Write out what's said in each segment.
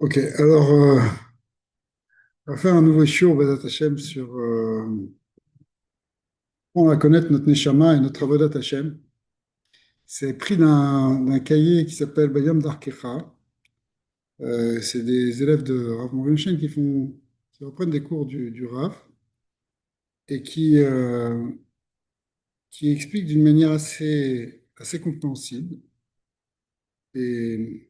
Ok, alors on va faire un nouveau show, Bezat Hashem, sur on va connaître notre Neshama et notre Avodat Hashem. C'est pris d'un cahier qui s'appelle Bayam Darkecha. C'est des élèves de Rav Morgenstern qui reprennent des cours du Rav et qui expliquent d'une manière assez compréhensible et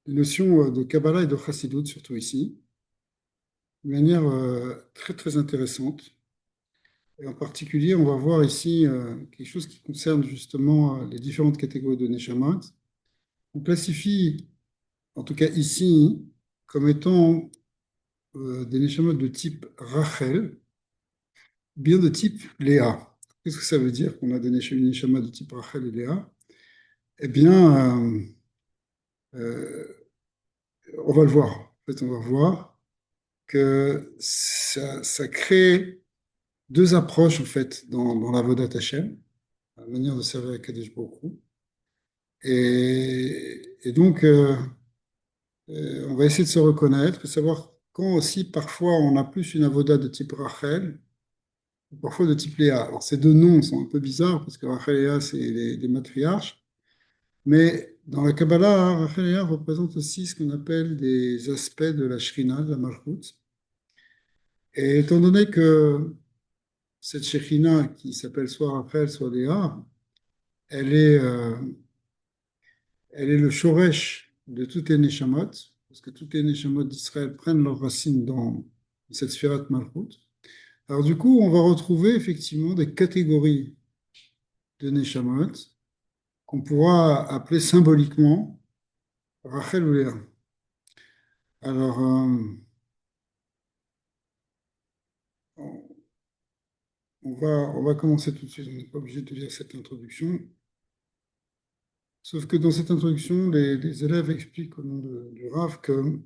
les notions de Kabbalah et de Chassidut, surtout ici, de manière très intéressante. Et en particulier, on va voir ici quelque chose qui concerne justement les différentes catégories de Neshamat. On classifie, en tout cas ici, comme étant des Neshamat de type Rachel, bien de type Léa. Qu'est-ce que ça veut dire qu'on a des Neshamat de type Rachel et Léa? Eh bien, euh, on va le voir. En fait, on va voir que ça crée deux approches en fait dans la Vodat Hashem, la manière de servir à Kadesh Baruch Hu. Et donc, on va essayer de se reconnaître et savoir quand aussi, parfois, on a plus une avoda de type Rachel, ou parfois de type Léa. Alors, ces deux noms sont un peu bizarres parce que Rachel et Léa, c'est les matriarches. Mais dans la Kabbalah, Rachel et Léa représentent aussi ce qu'on appelle des aspects de la Shrina, de la Malchut. Et étant donné que cette Shrina, qui s'appelle soit Rachel, soit Léa, elle est, euh, elle est le shoresh de toutes les neshamot, parce que toutes les neshamot d'Israël prennent leurs racines dans cette sphérat Malchut. Alors du coup, on va retrouver effectivement des catégories de neshamot qu'on pourra appeler symboliquement Rachel ou Léa. Alors, on va commencer tout de suite, on n'est pas obligé de lire cette introduction. Sauf que dans cette introduction, les élèves expliquent au nom du Rav que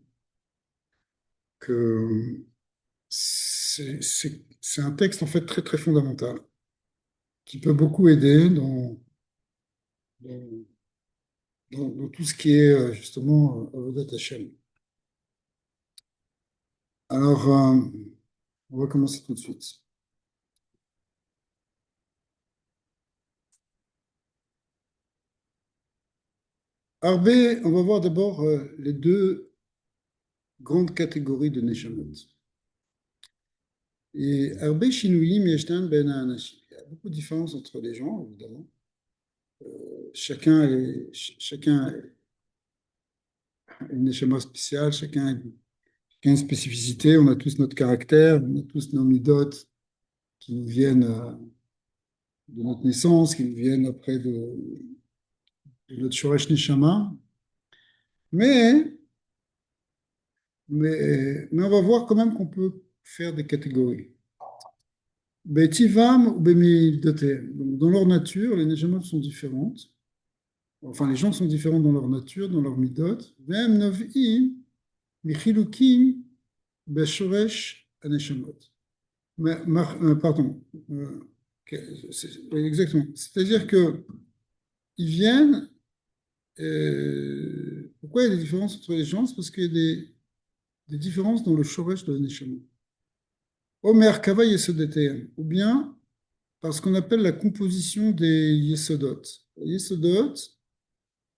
c'est un texte en fait très fondamental qui peut beaucoup aider dans, dans tout ce qui est justement Avodat Hashem. Alors, on va commencer tout de suite. Arbe, on va voir d'abord les deux grandes catégories de Neshamot. Et Arbe Shinuyim Yeshtan Ben Ha'anashim. Il y a beaucoup de différences entre les gens, évidemment. Chacun a une Neshama spéciale, chacun a une spécificité. On a tous notre caractère, on a tous nos midot qui nous viennent de notre naissance, qui nous viennent après de notre Shoresh Neshama. Mais, mais on va voir quand même qu'on peut faire des catégories. Betivam ou Bemidotem. Donc, dans leur nature, les Neshamot sont différentes. Enfin, les gens sont différents dans leur nature, dans leur midot. Vem Novim, Michilukim, Beshoresh Aneshamot. Pardon. Exactement. C'est-à-dire que ils viennent. Pourquoi il y a des différences entre les gens? C'est parce qu'il y a des différences dans le shoresh de la neshama. Omer kava yesodetem, ou bien par ce qu'on appelle la composition des yesodot. Les yesodot,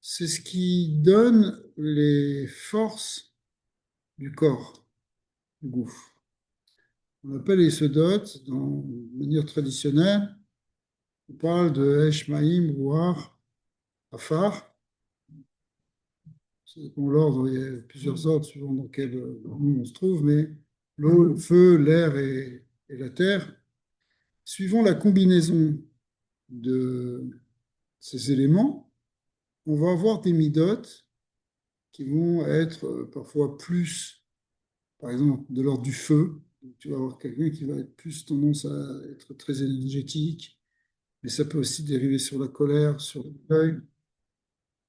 c'est ce qui donne les forces du corps, du gouffre. On appelle les yesodot, de manière traditionnelle, on parle de Eshmaïm, Ruach, Afar. Dans l'ordre, il y a plusieurs ordres suivant dans quel nous on se trouve, mais l'eau, le feu, l'air et la terre, suivant la combinaison de ces éléments, on va avoir des midotes qui vont être parfois plus, par exemple, de l'ordre du feu. Donc, tu vas avoir quelqu'un qui va être plus tendance à être très énergétique, mais ça peut aussi dériver sur la colère, sur le deuil.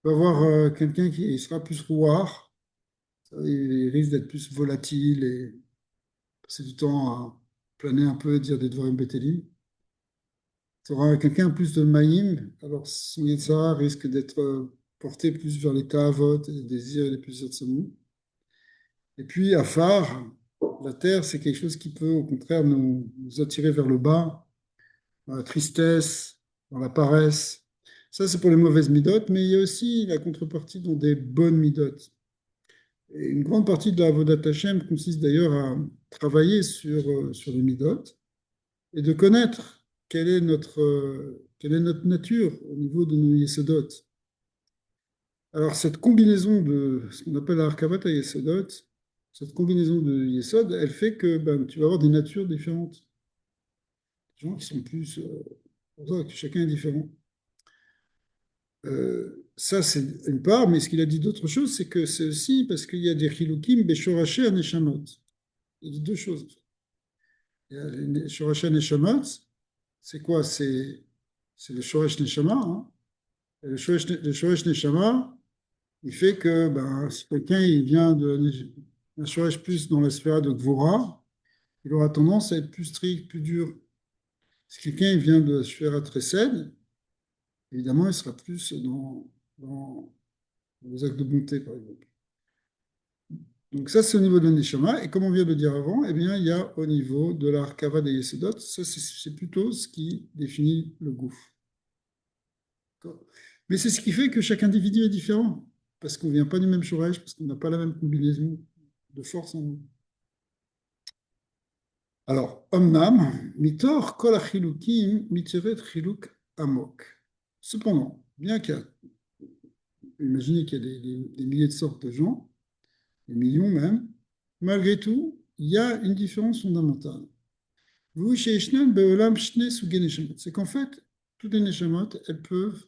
On va avoir quelqu'un qui sera plus rouard, il risque d'être plus volatile et passer du temps à planer un peu, dire des Dvarim Beteli. Tu auras quelqu'un plus de Maïm, alors son Yetzara risque d'être porté plus vers les Tahavot, les désirs et les plaisirs de ce monde. Et puis, Afar, la terre, c'est quelque chose qui peut, au contraire, nous attirer vers le bas, dans la tristesse, dans la paresse. Ça, c'est pour les mauvaises midotes, mais il y a aussi la contrepartie dans des bonnes midotes. Et une grande partie de la Avodat Hashem consiste d'ailleurs à travailler sur les midotes et de connaître quelle est notre nature au niveau de nos yesodot. Alors, cette combinaison de ce qu'on appelle la Harkavat Yesodot, cette combinaison de Yesod, elle fait que ben, tu vas avoir des natures différentes. Des gens qui sont plus. Pour ça que chacun est différent. Ça, c'est une part, mais ce qu'il a dit d'autre chose, c'est que c'est aussi parce qu'il y a des chilukim, beshoraché, aneshamot. Il dit deux choses. Il y a les shoraché, aneshamot, c'est quoi? C'est le shoresh neshama. Hein. Et le shoresh neshama, il fait que ben, si quelqu'un il vient d'un shoresh plus dans la sphère de Gvora, il aura tendance à être plus strict, plus dur. Si quelqu'un il vient de la sphère Tresed, évidemment, il sera plus dans les actes de bonté, par exemple. Donc ça, c'est au niveau de l'Neshama. Et comme on vient de le dire avant, eh bien, il y a au niveau de la Harkava des Yesodot, ça, c'est plutôt ce qui définit le gouffre. Mais c'est ce qui fait que chaque individu est différent, parce qu'on ne vient pas du même shoresh, parce qu'on n'a pas la même combinaison de force en nous. Alors, Omnam, Mitor, Kol Achilukim, Miteret Chiluk Amok. Cependant, bien qu'il y a, imaginez qu'il y a des milliers de sortes de gens, des millions même, malgré tout, il y a une différence fondamentale. C'est qu'en fait, toutes les neshamot, elles peuvent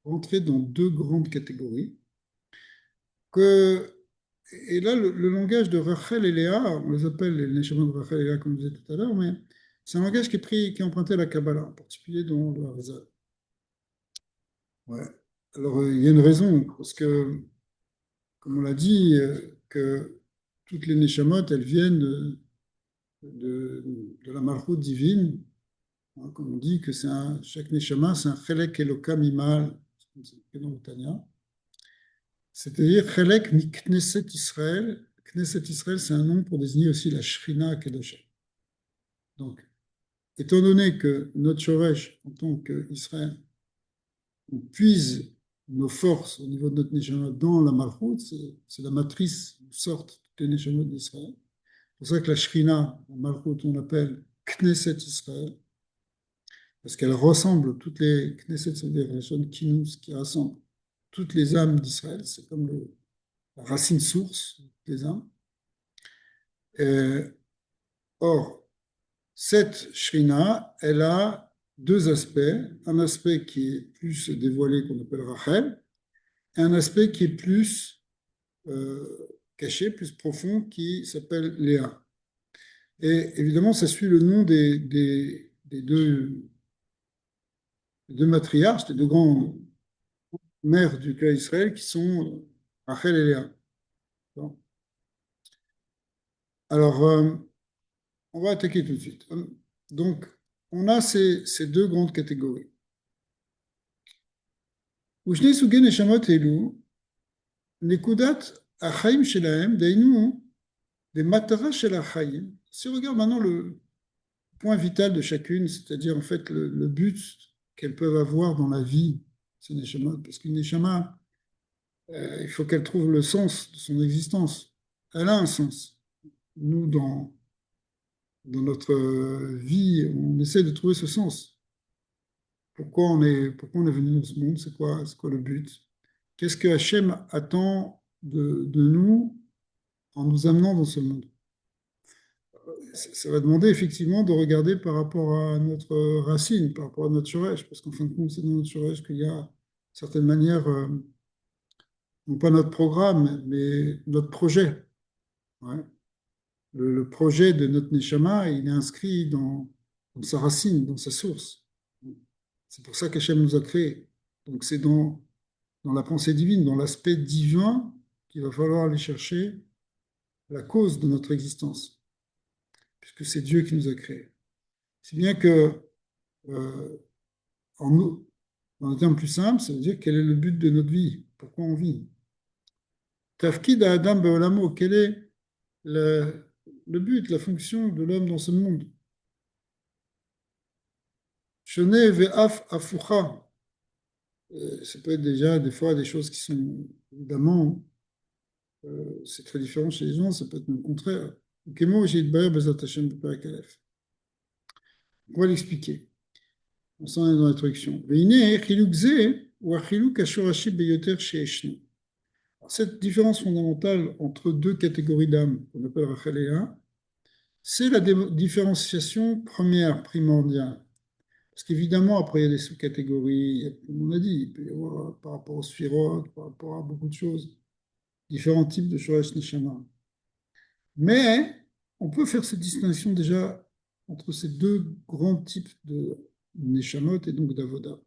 rentrer dans deux grandes catégories. Que, et là, le langage de Rachel et Léa, on les appelle les neshamot de Rachel et Léa, comme je disais tout à l'heure, mais c'est un langage qui est emprunté à la Kabbalah, en particulier dans le Harzal. Ouais. Alors, il y a une raison, parce que, comme on l'a dit, que toutes les neshamot, elles viennent de la malchoute divine. Hein, comme on dit que chaque neshama, c'est un chelek elokam imal, comme c'est écrit dans le Tanya. C'est-à-dire chelek mi Knesset Israël. Knesset Israël, c'est un nom pour désigner aussi la Shrina Kedosha. Donc, étant donné que notre Shoresh, en tant qu'Israël, on puise nos forces au niveau de notre neshama dans la malchoute, c'est la matrice où sortent toutes les neshamot d'Israël. C'est pour ça que la Shrina, la malchoute, on l'appelle Knesset Israël. Parce qu'elle rassemble toutes les Knesset, c'est-à-dire la chaîne Kinous, qui rassemble toutes les âmes d'Israël. C'est comme la racine source des âmes. Euh, or, cette Shrina, elle a deux aspects. Un aspect qui est plus dévoilé, qu'on appelle Rachel, et un aspect qui est plus caché, plus profond, qui s'appelle Léa. Et évidemment, ça suit le nom des deux matriarches, des deux grands mères du clan Israël qui sont Rachel et Léa. Bon. Alors, on va attaquer tout de suite. Donc, on a ces deux grandes catégories. ושני סוגי נשמות אלו, נקודת החיים שלהם, דהיינו, למטרה של החיים. Si on regarde maintenant le point vital de chacune, c'est-à-dire en fait le but qu'elles peuvent avoir dans la vie, ces neshamot, parce qu'une neshama, il faut qu'elle trouve le sens de son existence. Elle a un sens. Nous, dans notre vie, on essaie de trouver ce sens. Pourquoi on est venu dans ce monde? C'est quoi le but? Qu'est-ce que Hachem attend de nous en nous amenant dans ce monde? Ça va demander effectivement de regarder par rapport à notre racine, par rapport à notre shoresh, parce qu'en fin de compte, c'est dans notre shoresh qu'il y a, d'une certaine manière, non pas notre programme, mais notre projet. Ouais. Le projet de notre neshama, il est inscrit dans sa racine, dans sa source. C'est pour ça qu'Hachem nous a créés. Donc c'est dans la pensée divine, dans l'aspect divin, qu'il va falloir aller chercher la cause de notre existence, puisque c'est Dieu qui nous a créés. Si bien que, euh, dans un terme plus simple, ça veut dire quel est le but de notre vie, pourquoi on vit. Tafkid à Adam Beolamo, quelle est le, le but, la fonction de l'homme dans ce monde. Shone ve'af afucha. Ça peut être déjà des fois des choses qui sont évidemment, c'est très différent chez les gens, ça peut être le contraire. Kemo, j'ai de Bezat Hashem de Perek Aleph. On va l'expliquer. On s'en est dans l'introduction. Veine, chiluk ze, ou achiluk ashorashi beyoter sheeshnu. Cette différence fondamentale entre deux catégories d'âmes, qu'on appelle Rachel et Léa, c'est la différenciation première, primordiale. Parce qu'évidemment, après, il y a des sous-catégories, comme on a dit, il peut y avoir par rapport aux sphirotes, par rapport à beaucoup de choses, différents types de Shoresh Neshama. Mais on peut faire cette distinction déjà entre ces deux grands types de Neshamot et donc d'Avoda.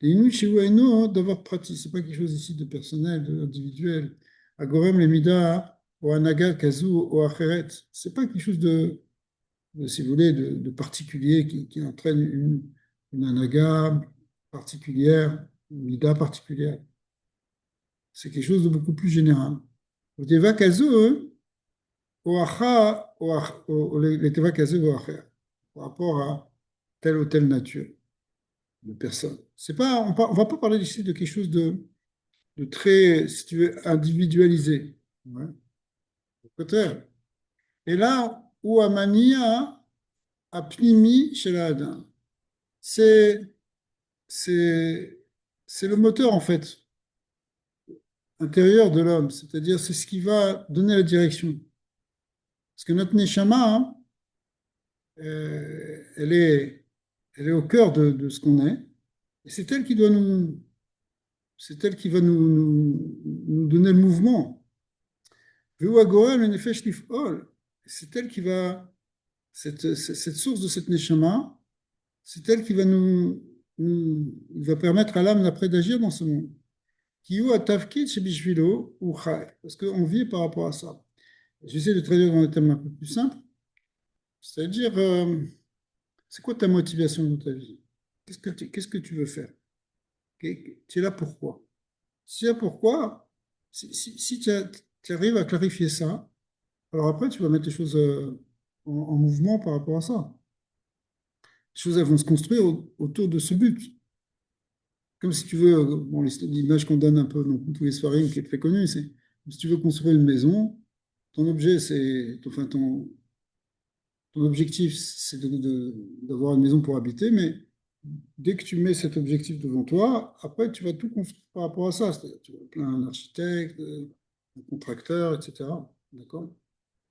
Et Inouï chez Ouaino, d'avoir pratique, ce n'est pas quelque chose ici de personnel, d'individuel. Agorem, Lemida, ou Anaga, Kazu, ou Acheret. Ce n'est pas quelque chose si vous voulez, de particulier qui entraîne une anaga particulière, une mida particulière. C'est quelque chose de beaucoup plus général. Les teva kazu par rapport à telle ou telle nature de personne. C'est pas, on va pas parler ici de quelque chose de très, si tu veux, individualisé. Ouais, au contraire. Et là, où Amania a pnimi chez l'Adam, c'est c'est c'est le moteur en fait intérieur de l'homme, c'est-à-dire c'est ce qui va donner la direction. Parce que notre neshama, hein, euh, elle est, elle est au cœur de ce qu'on est, et c'est elle qui doit c'est elle qui va nous donner le mouvement. C'est elle qui va, cette source de cette neshama, c'est elle qui va il va permettre à l'âme d'après d'agir dans ce monde. Kiyu atavkid chez Bishvilo ou Chai, parce qu'on vit par rapport à ça. J'essaie de traduire dans des termes un peu plus simples, c'est-à-dire, c'est quoi ta motivation dans ta vie? Qu'est-ce que tu veux faire? Tu es là pourquoi? Si tu es là pourquoi, si tu arrives à clarifier ça, alors après, tu vas mettre les choses en mouvement par rapport à ça. Les choses elles vont se construire autour de ce but. Comme si tu veux, bon, l'image qu'on donne un peu dans tous les soirées qui est très connue, c'est si tu veux construire une maison, ton objet, c'est, enfin, ton objectif, c'est d'avoir une maison pour habiter, mais dès que tu mets cet objectif devant toi, après, tu vas tout construire par rapport à ça. C'est-à-dire, tu vas plein un architecte, un contracteur, etc. D'accord?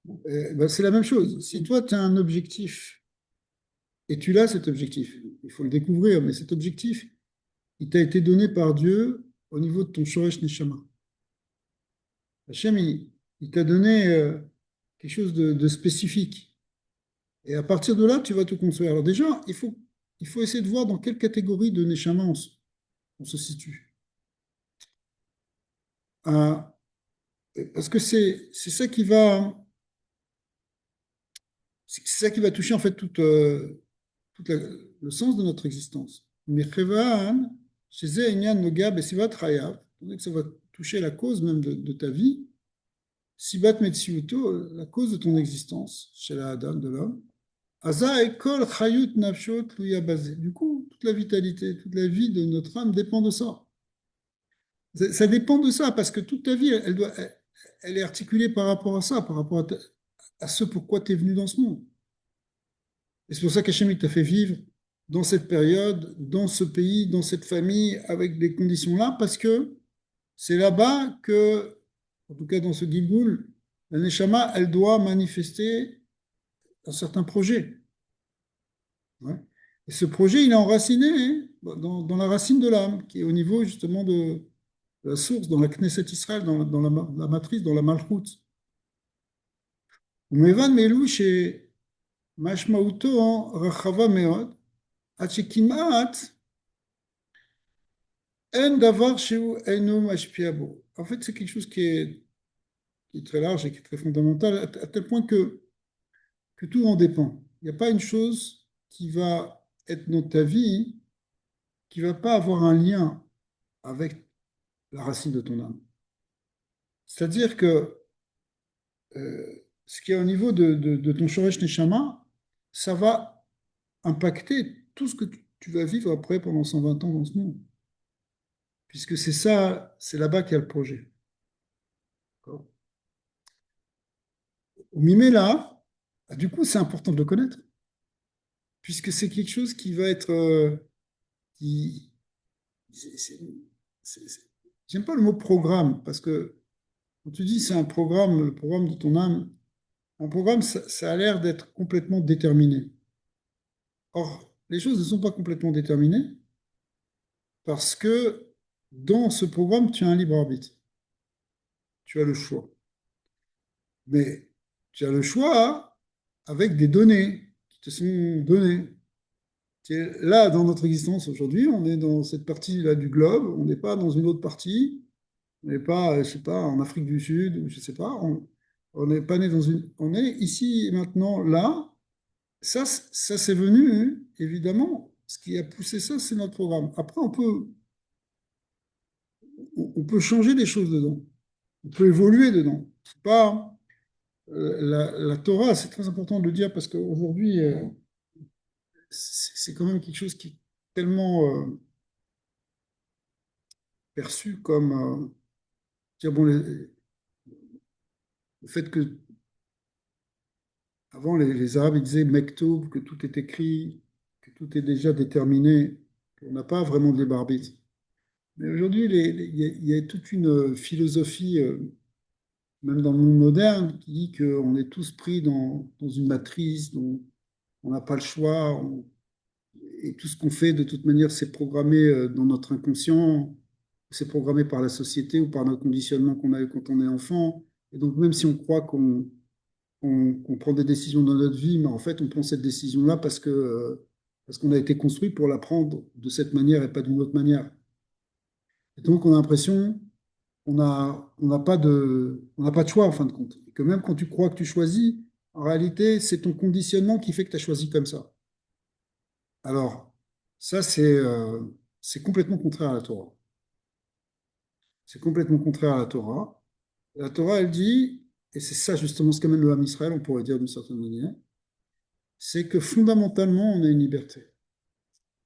Ben, c'est la même chose. Si toi, tu as un objectif et tu l'as, cet objectif, il faut le découvrir, mais cet objectif, il t'a été donné par Dieu au niveau de ton Shoresh Neshama. Hachem, il t'a donné quelque chose de spécifique. Et à partir de là, tu vas te construire. Alors déjà, il faut essayer de voir dans quelle catégorie de Neshama on se situe. Ah, parce que c'est ça qui va, c'est ça qui va toucher en fait le sens de notre existence. Mais Chevan, chez Zéhénian Nogab et Sivat Chayav, que ça va toucher la cause même de ta vie, Sibat Metsiuto, la cause de ton existence, chez la Adam de l'homme. Aza ekol chayut nafsho tluya basé. Du coup, toute la vitalité, toute la vie de notre âme dépend de ça. Ça dépend de ça, parce que toute ta vie, elle est articulée par rapport à ça, par rapport à ce pourquoi tu es venu dans ce monde. Et c'est pour ça qu'Hachem t'a fait vivre dans cette période, dans ce pays, dans cette famille, avec des conditions-là, parce que c'est là-bas que, en tout cas dans ce Gilgul, la Neshama, elle doit manifester un certain projet. Ouais. Et ce projet, il est enraciné, hein, dans la racine de l'âme, qui est au niveau justement de la source, dans la Knesset Israël, dans la matrice, dans la Malchut. ומבן מאלו שמשמעותו רחבה מאוד, עד שכמעט אין דבר שהוא אינו משפיע בו. En fait, c'est quelque chose qui est très large et qui est très fondamental, à tel point que tout en dépend. Il n'y a pas une chose qui va être dans ta vie qui ne va pas avoir un lien avec la racine de ton âme. C'est-à-dire que ce qui est au niveau de ton Shoresh Neshama, ça va impacter tout ce que tu vas vivre après pendant 120 ans dans ce monde. Puisque c'est ça, c'est là-bas qu'il y a le projet. D'accord. Au Mimela, du coup, c'est important de le connaître, puisque c'est quelque chose qui va être. Qui, c'est- c'est- c'est- J'aime pas le mot programme, parce que quand tu dis c'est un programme, le programme de ton âme, un programme, ça a l'air d'être complètement déterminé. Or, les choses ne sont pas complètement déterminées, parce que dans ce programme, tu as un libre arbitre. Tu as le choix. Mais tu as le choix avec des données qui te sont données. Là, dans notre existence aujourd'hui, on est dans cette partie-là du globe, on n'est pas dans une autre partie, on n'est pas, je sais pas, en Afrique du Sud, ou je sais pas, on n'est pas né dans une. On est ici et maintenant, là. Ça c'est venu, hein, évidemment. Ce qui a poussé ça, c'est notre programme. Après, on peut changer des choses dedans. On peut évoluer dedans. C'est pas, la Torah, c'est très important de le dire parce qu'aujourd'hui, c'est quand même quelque chose qui est tellement perçu comme dire, bon, le fait que avant les Arabes ils disaient Mektoub, que tout est écrit, que tout est déjà déterminé, qu'on n'a pas vraiment de libre arbitre. Mais aujourd'hui, il y a toute une philosophie, même dans le monde moderne, qui dit qu'on est tous pris dans une matrice, dont on n'a pas le choix, et tout ce qu'on fait, de toute manière, c'est programmé dans notre inconscient, c'est programmé par la société ou par notre conditionnement qu'on a eu quand on est enfant. Et donc, même si on croit qu'on prend des décisions dans notre vie, mais en fait, on prend cette décision-là parce qu'on a été construit pour la prendre de cette manière et pas d'une autre manière. Et donc, on a l'impression on n'a pas de choix en fin de compte. Et que même quand tu crois que tu choisis, en réalité, c'est ton conditionnement qui fait que tu as choisi comme ça. Alors, ça, c'est complètement contraire à la Torah. C'est complètement contraire à la Torah. La Torah, elle dit, et c'est ça justement ce qu'amène le Ham Israël, on pourrait dire d'une certaine manière, c'est que fondamentalement, on a une liberté.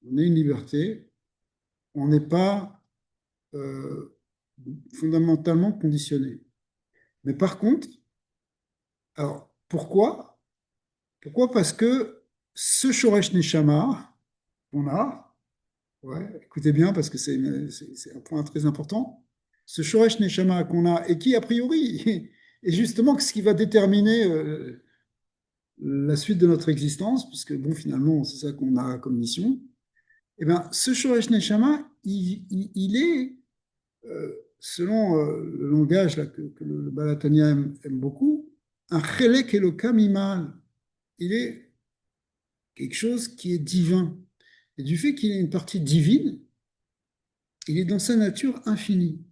On a une liberté, on n'est pas euh, fondamentalement conditionné. Mais par contre, alors pourquoi? Pourquoi? Parce que ce Shoresh Neshama qu'on a, ouais, écoutez bien parce que c'est un point très important, ce Shoresh Neshama qu'on a et qui, a priori, est justement ce qui va déterminer la suite de notre existence, puisque bon, finalement, c'est ça qu'on a comme mission, eh bien, ce Shoresh Neshama, il est, selon le langage là, que le Balatania aime beaucoup, un Chelek Elokam Imal. Il est quelque chose qui est divin. Et du fait qu'il ait une partie divine, il est dans sa nature infinie.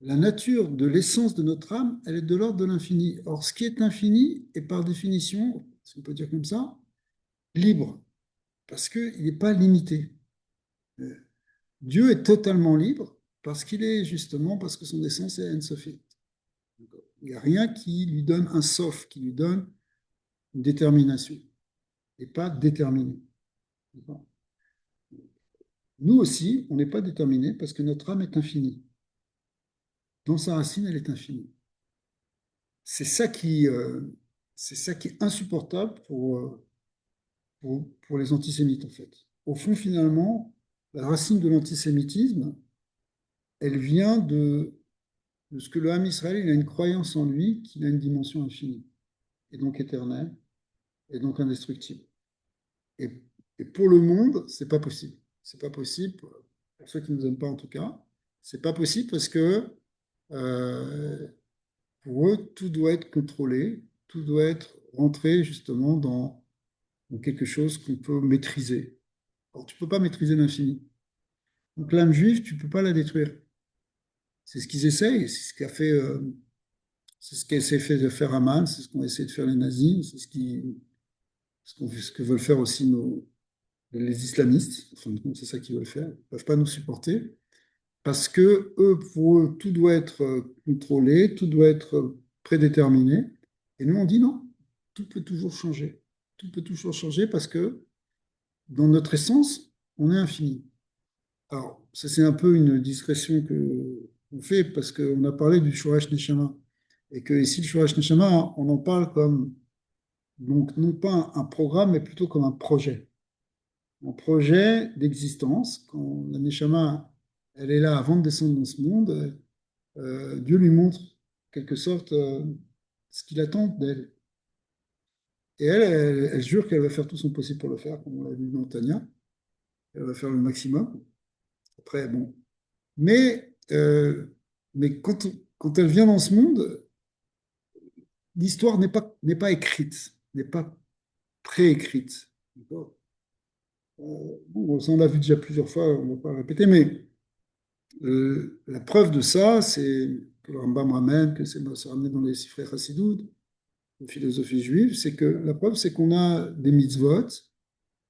La nature de l'essence de notre âme, elle est de l'ordre de l'infini. Or, ce qui est infini est par définition, si on peut dire comme ça, libre, parce qu'il n'est pas limité. Dieu est totalement libre parce qu'il est justement, parce que son essence est Ensophie. Il n'y a rien qui lui donne un sauf, qui lui donne une détermination, et pas déterminé. Nous aussi, on n'est pas déterminé parce que notre âme est infinie. Dans sa racine, elle est infinie. C'est ça c'est ça qui est insupportable pour les antisémites, en fait. Au fond, finalement, la racine de l'antisémitisme, elle vient de ce que le Ham Israël, il a une croyance en lui qu'il a une dimension infinie, et donc éternelle, et donc indestructible. Et, et pour le monde, c'est pas possible. C'est pas possible, pour ceux qui ne nous aiment pas en tout cas, c'est pas possible parce que euh, pour eux, tout doit être contrôlé, tout doit être rentré justement dans quelque chose qu'on peut maîtriser. Alors, tu ne peux pas maîtriser l'infini. Donc l'âme juive, tu ne peux pas la détruire. C'est ce qu'ils essayent, c'est ce qu'essaie fait de faire Haman, c'est ce qu'ont essayé de faire les nazis, c'est ce que veulent faire aussi les islamistes. Enfin, c'est ça qu'ils veulent faire. Ils ne peuvent pas nous supporter parce que eux, pour eux, tout doit être contrôlé, tout doit être prédéterminé. Et nous, on dit non, tout peut toujours changer. Tout peut toujours changer parce que dans notre essence, on est infini. Alors, ça, c'est un peu une discrétion que on fait parce qu'on a parlé du Shoresh Neshama. Et que ici, le Shoresh Neshama, on en parle comme, donc, non pas un programme, mais plutôt comme un projet. Un projet d'existence. Quand la Neshama, elle est là avant de descendre dans ce monde, Dieu lui montre, en quelque sorte, ce qu'il attend d'elle. Et elle jure qu'elle va faire tout son possible pour le faire, comme on l'a vu dans Tania. Elle va faire le maximum. Après, bon. Mais quand elle vient dans ce monde, l'histoire n'est pas écrite, n'est pas préécrite. D'accord. Bon, ça, on l'a vu déjà plusieurs fois, on ne va pas le répéter, mais la preuve de ça, c'est que le Rambam ramène, que c'est ramené dans les Sifrei Chassidut, de philosophie juive, c'est que la preuve, c'est qu'on a des mitzvot,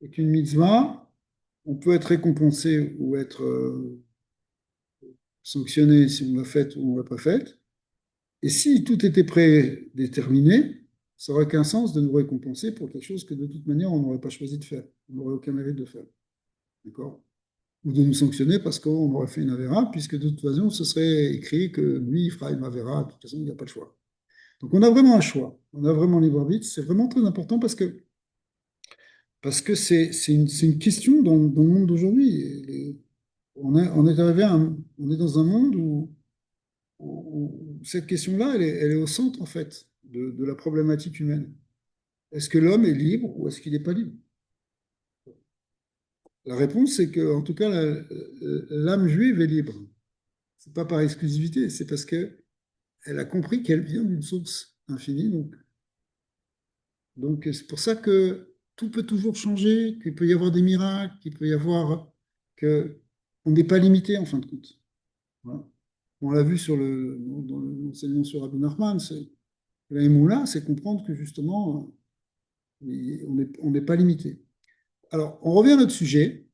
et qu'une mitzvah, on peut être récompensé ou être sanctionné si on l'a faite ou on ne l'a pas faite. Et si tout était prédéterminé, ça n'aurait qu'un sens de nous récompenser pour quelque chose que de toute manière on n'aurait pas choisi de faire. On n'aurait aucun mérite de faire. D'accord? Ou de nous sanctionner parce qu'on aurait fait une avéra, puisque de toute façon, ce serait écrit que lui, il fera une avéra. De toute façon, il n'y a pas de choix. Donc on a vraiment un choix. On a vraiment libre arbitre. C'est vraiment très important parce que c'est une question dans le monde d'aujourd'hui. On est arrivé on est dans un monde où cette question-là, elle est au centre, en fait, de la problématique humaine. Est-ce que l'homme est libre ou est-ce qu'il n'est pas libre? La réponse, c'est que, en tout cas, l'âme juive est libre. C'est pas par exclusivité, c'est parce que elle a compris qu'elle vient d'une source infinie. Donc c'est pour ça que tout peut toujours changer, qu'il peut y avoir des miracles, qu'il peut y avoir que on n'est pas limité en fin de compte. Voilà. On l'a vu dans l'enseignement sur Rabbi Nachman, la Emoula, c'est comprendre que justement, on n'est pas limité. Alors, on revient à notre sujet,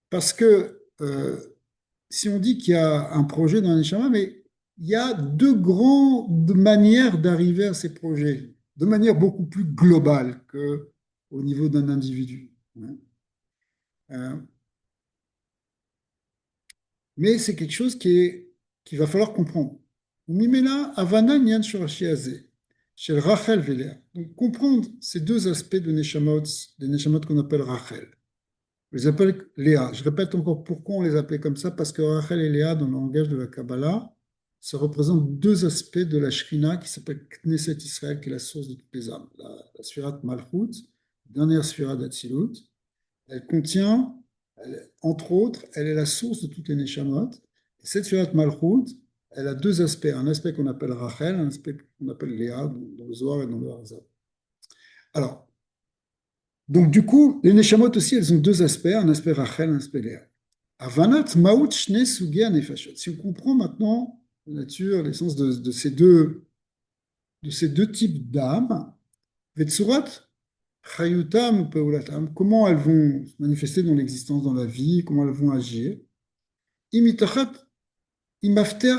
parce que si on dit qu'il y a un projet dans l'Neshama, mais il y a deux grandes manières d'arriver à ces projets, de manière beaucoup plus globale qu'au niveau d'un individu. Hein. Euh, mais c'est quelque chose qu'il va falloir comprendre. Mimela Havana Nyan Shorashi Azeh, chez Rachel Veler. Donc comprendre ces deux aspects de Neshamot, des Neshamot qu'on appelle Rachel. On les appelle Léa. Je répète encore pourquoi on les appelait comme ça, parce que Rachel et Léa, dans le langage de la Kabbalah, ça représente deux aspects de la Shrina qui s'appelle Knesset Israël, qui est la source de toutes les âmes. La Sfirat Malchut, dernière Sfirat d'Atsilut, elle contient, entre autres, elle est la source de toutes les Neshamot. Et cette Sfirat Malchut, elle a deux aspects. Un aspect qu'on appelle Rachel, un aspect qu'on appelle Léa, dans le Zohar et dans le Harzab. Alors, donc, du coup, les Neshamot aussi, elles ont deux aspects, un aspect Rachel, un aspect Léa. Avanat Maut Shne Sugia Nefashot. Si on comprend maintenant la nature, l'essence de ces deux types d'âmes, Vetsurat Chayutam ou Peulatam, comment elles vont se manifester dans l'existence, dans la vie, comment elles vont agir. Imitachat Imafter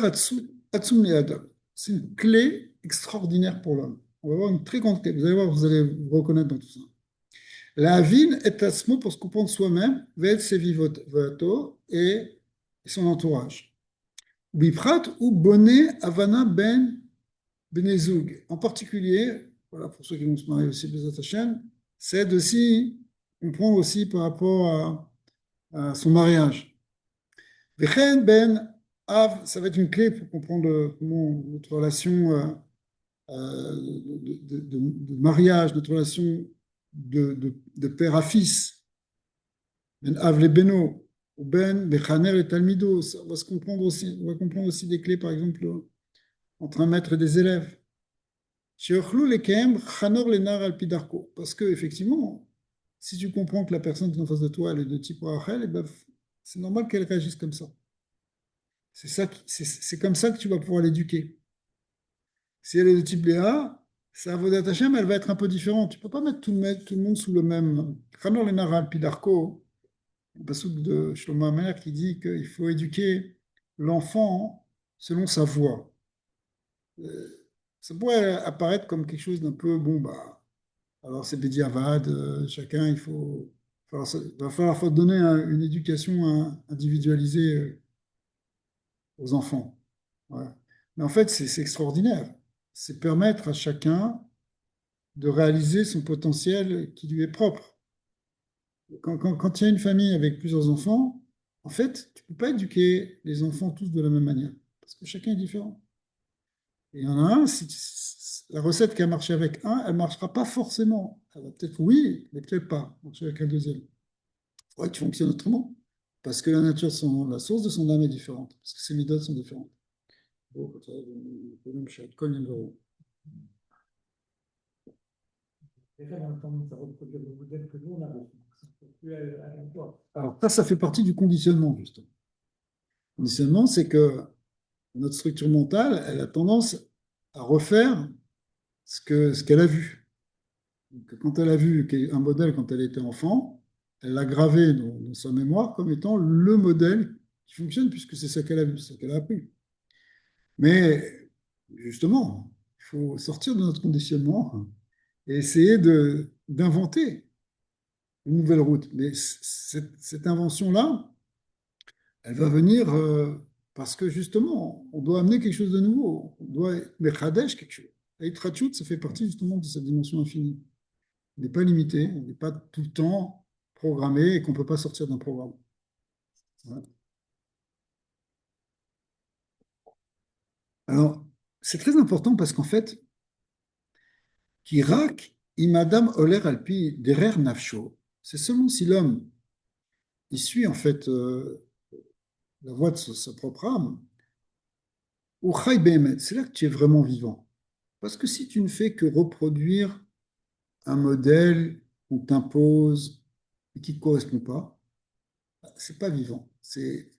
Atsum Leadam. C'est une clé extraordinaire pour l'homme. On va voir une très grande clé. Vous allez voir, vous allez vous reconnaître dans tout ça. La ville est asmo pour se comprendre soi-même, vet sevivoto et son entourage. Biprat ou bonnet avana benezug. En particulier, voilà, pour ceux qui vont se marier aussi, Bezat Hashem, c'est aussi comprendre aussi par rapport à son mariage. Vechen ben av, ça va être une clé pour comprendre comment notre relation de mariage, notre relation de père à fils. Ben Av le Beno, ou Ben Bechaner et Talmido. On va comprendre aussi des clés, par exemple, entre un maître et des élèves. Sheochlu lekem chanor lenar al pidarko. Parce que, effectivement, si tu comprends que la personne qui est en face de toi, elle est de type Rachel, eh ben, c'est normal qu'elle réagisse comme ça. C'est comme ça que tu vas pouvoir l'éduquer. Si elle est de type Léa, sa Avodat Hashem, elle va être un peu différente. Tu ne peux pas mettre tout le monde sous le même. Chanor lenar al pidarko, le passouk de Shlomo Amer qui dit qu'il faut éduquer l'enfant selon sa voix. ça pourrait apparaître comme quelque chose d'un peu, bon, bah, alors c'est Bédiavad, chacun, va falloir faut donner une éducation individualisée aux enfants. Ouais. Mais en fait, c'est extraordinaire. C'est permettre à chacun de réaliser son potentiel qui lui est propre. Quand il y a une famille avec plusieurs enfants, en fait, tu ne peux pas éduquer les enfants tous de la même manière, parce que chacun est différent. Et il y en a un, la recette qui a marché avec un, elle ne marchera pas forcément. Elle va peut-être oui, mais peut-être pas marcher avec un deuxième. Il faudrait que tu fonctionnes autrement, parce que la source de son âme est différente, parce que ses méthodes sont différentes. Bon, ça, le même chat, cogne un euro. Déjà, on a tendance à reproduire le modèle que nous, on a reçu. Ça ne peut plus aller encore. Alors ça fait partie du conditionnement, justement. Le conditionnement, c'est que notre structure mentale, elle a tendance à refaire ce qu'elle a vu. Donc, quand elle a vu un modèle quand elle était enfant, elle l'a gravé dans sa mémoire comme étant le modèle qui fonctionne, puisque c'est ce qu'elle a vu, ce qu'elle a appris. Mais justement, il faut sortir de notre conditionnement et essayer d'inventer une nouvelle route. Mais cette invention-là, elle va venir parce que justement, on doit amener quelque chose de nouveau. On doit mettre Hadesh quelque chose. Et Trachut, ça fait partie justement de cette dimension infinie. On n'est pas limité, on n'est pas tout le temps programmé et qu'on ne peut pas sortir d'un programme. Voilà. Alors, c'est très important parce qu'en fait, Kirak, imadam oler alpi derer nafsho, c'est seulement si l'homme il suit en fait la voie de sa propre âme, ou chai behemet, c'est là que tu es vraiment vivant. Parce que si tu ne fais que reproduire un modèle qu'on t'impose et qui ne correspond pas, c'est pas vivant. Tu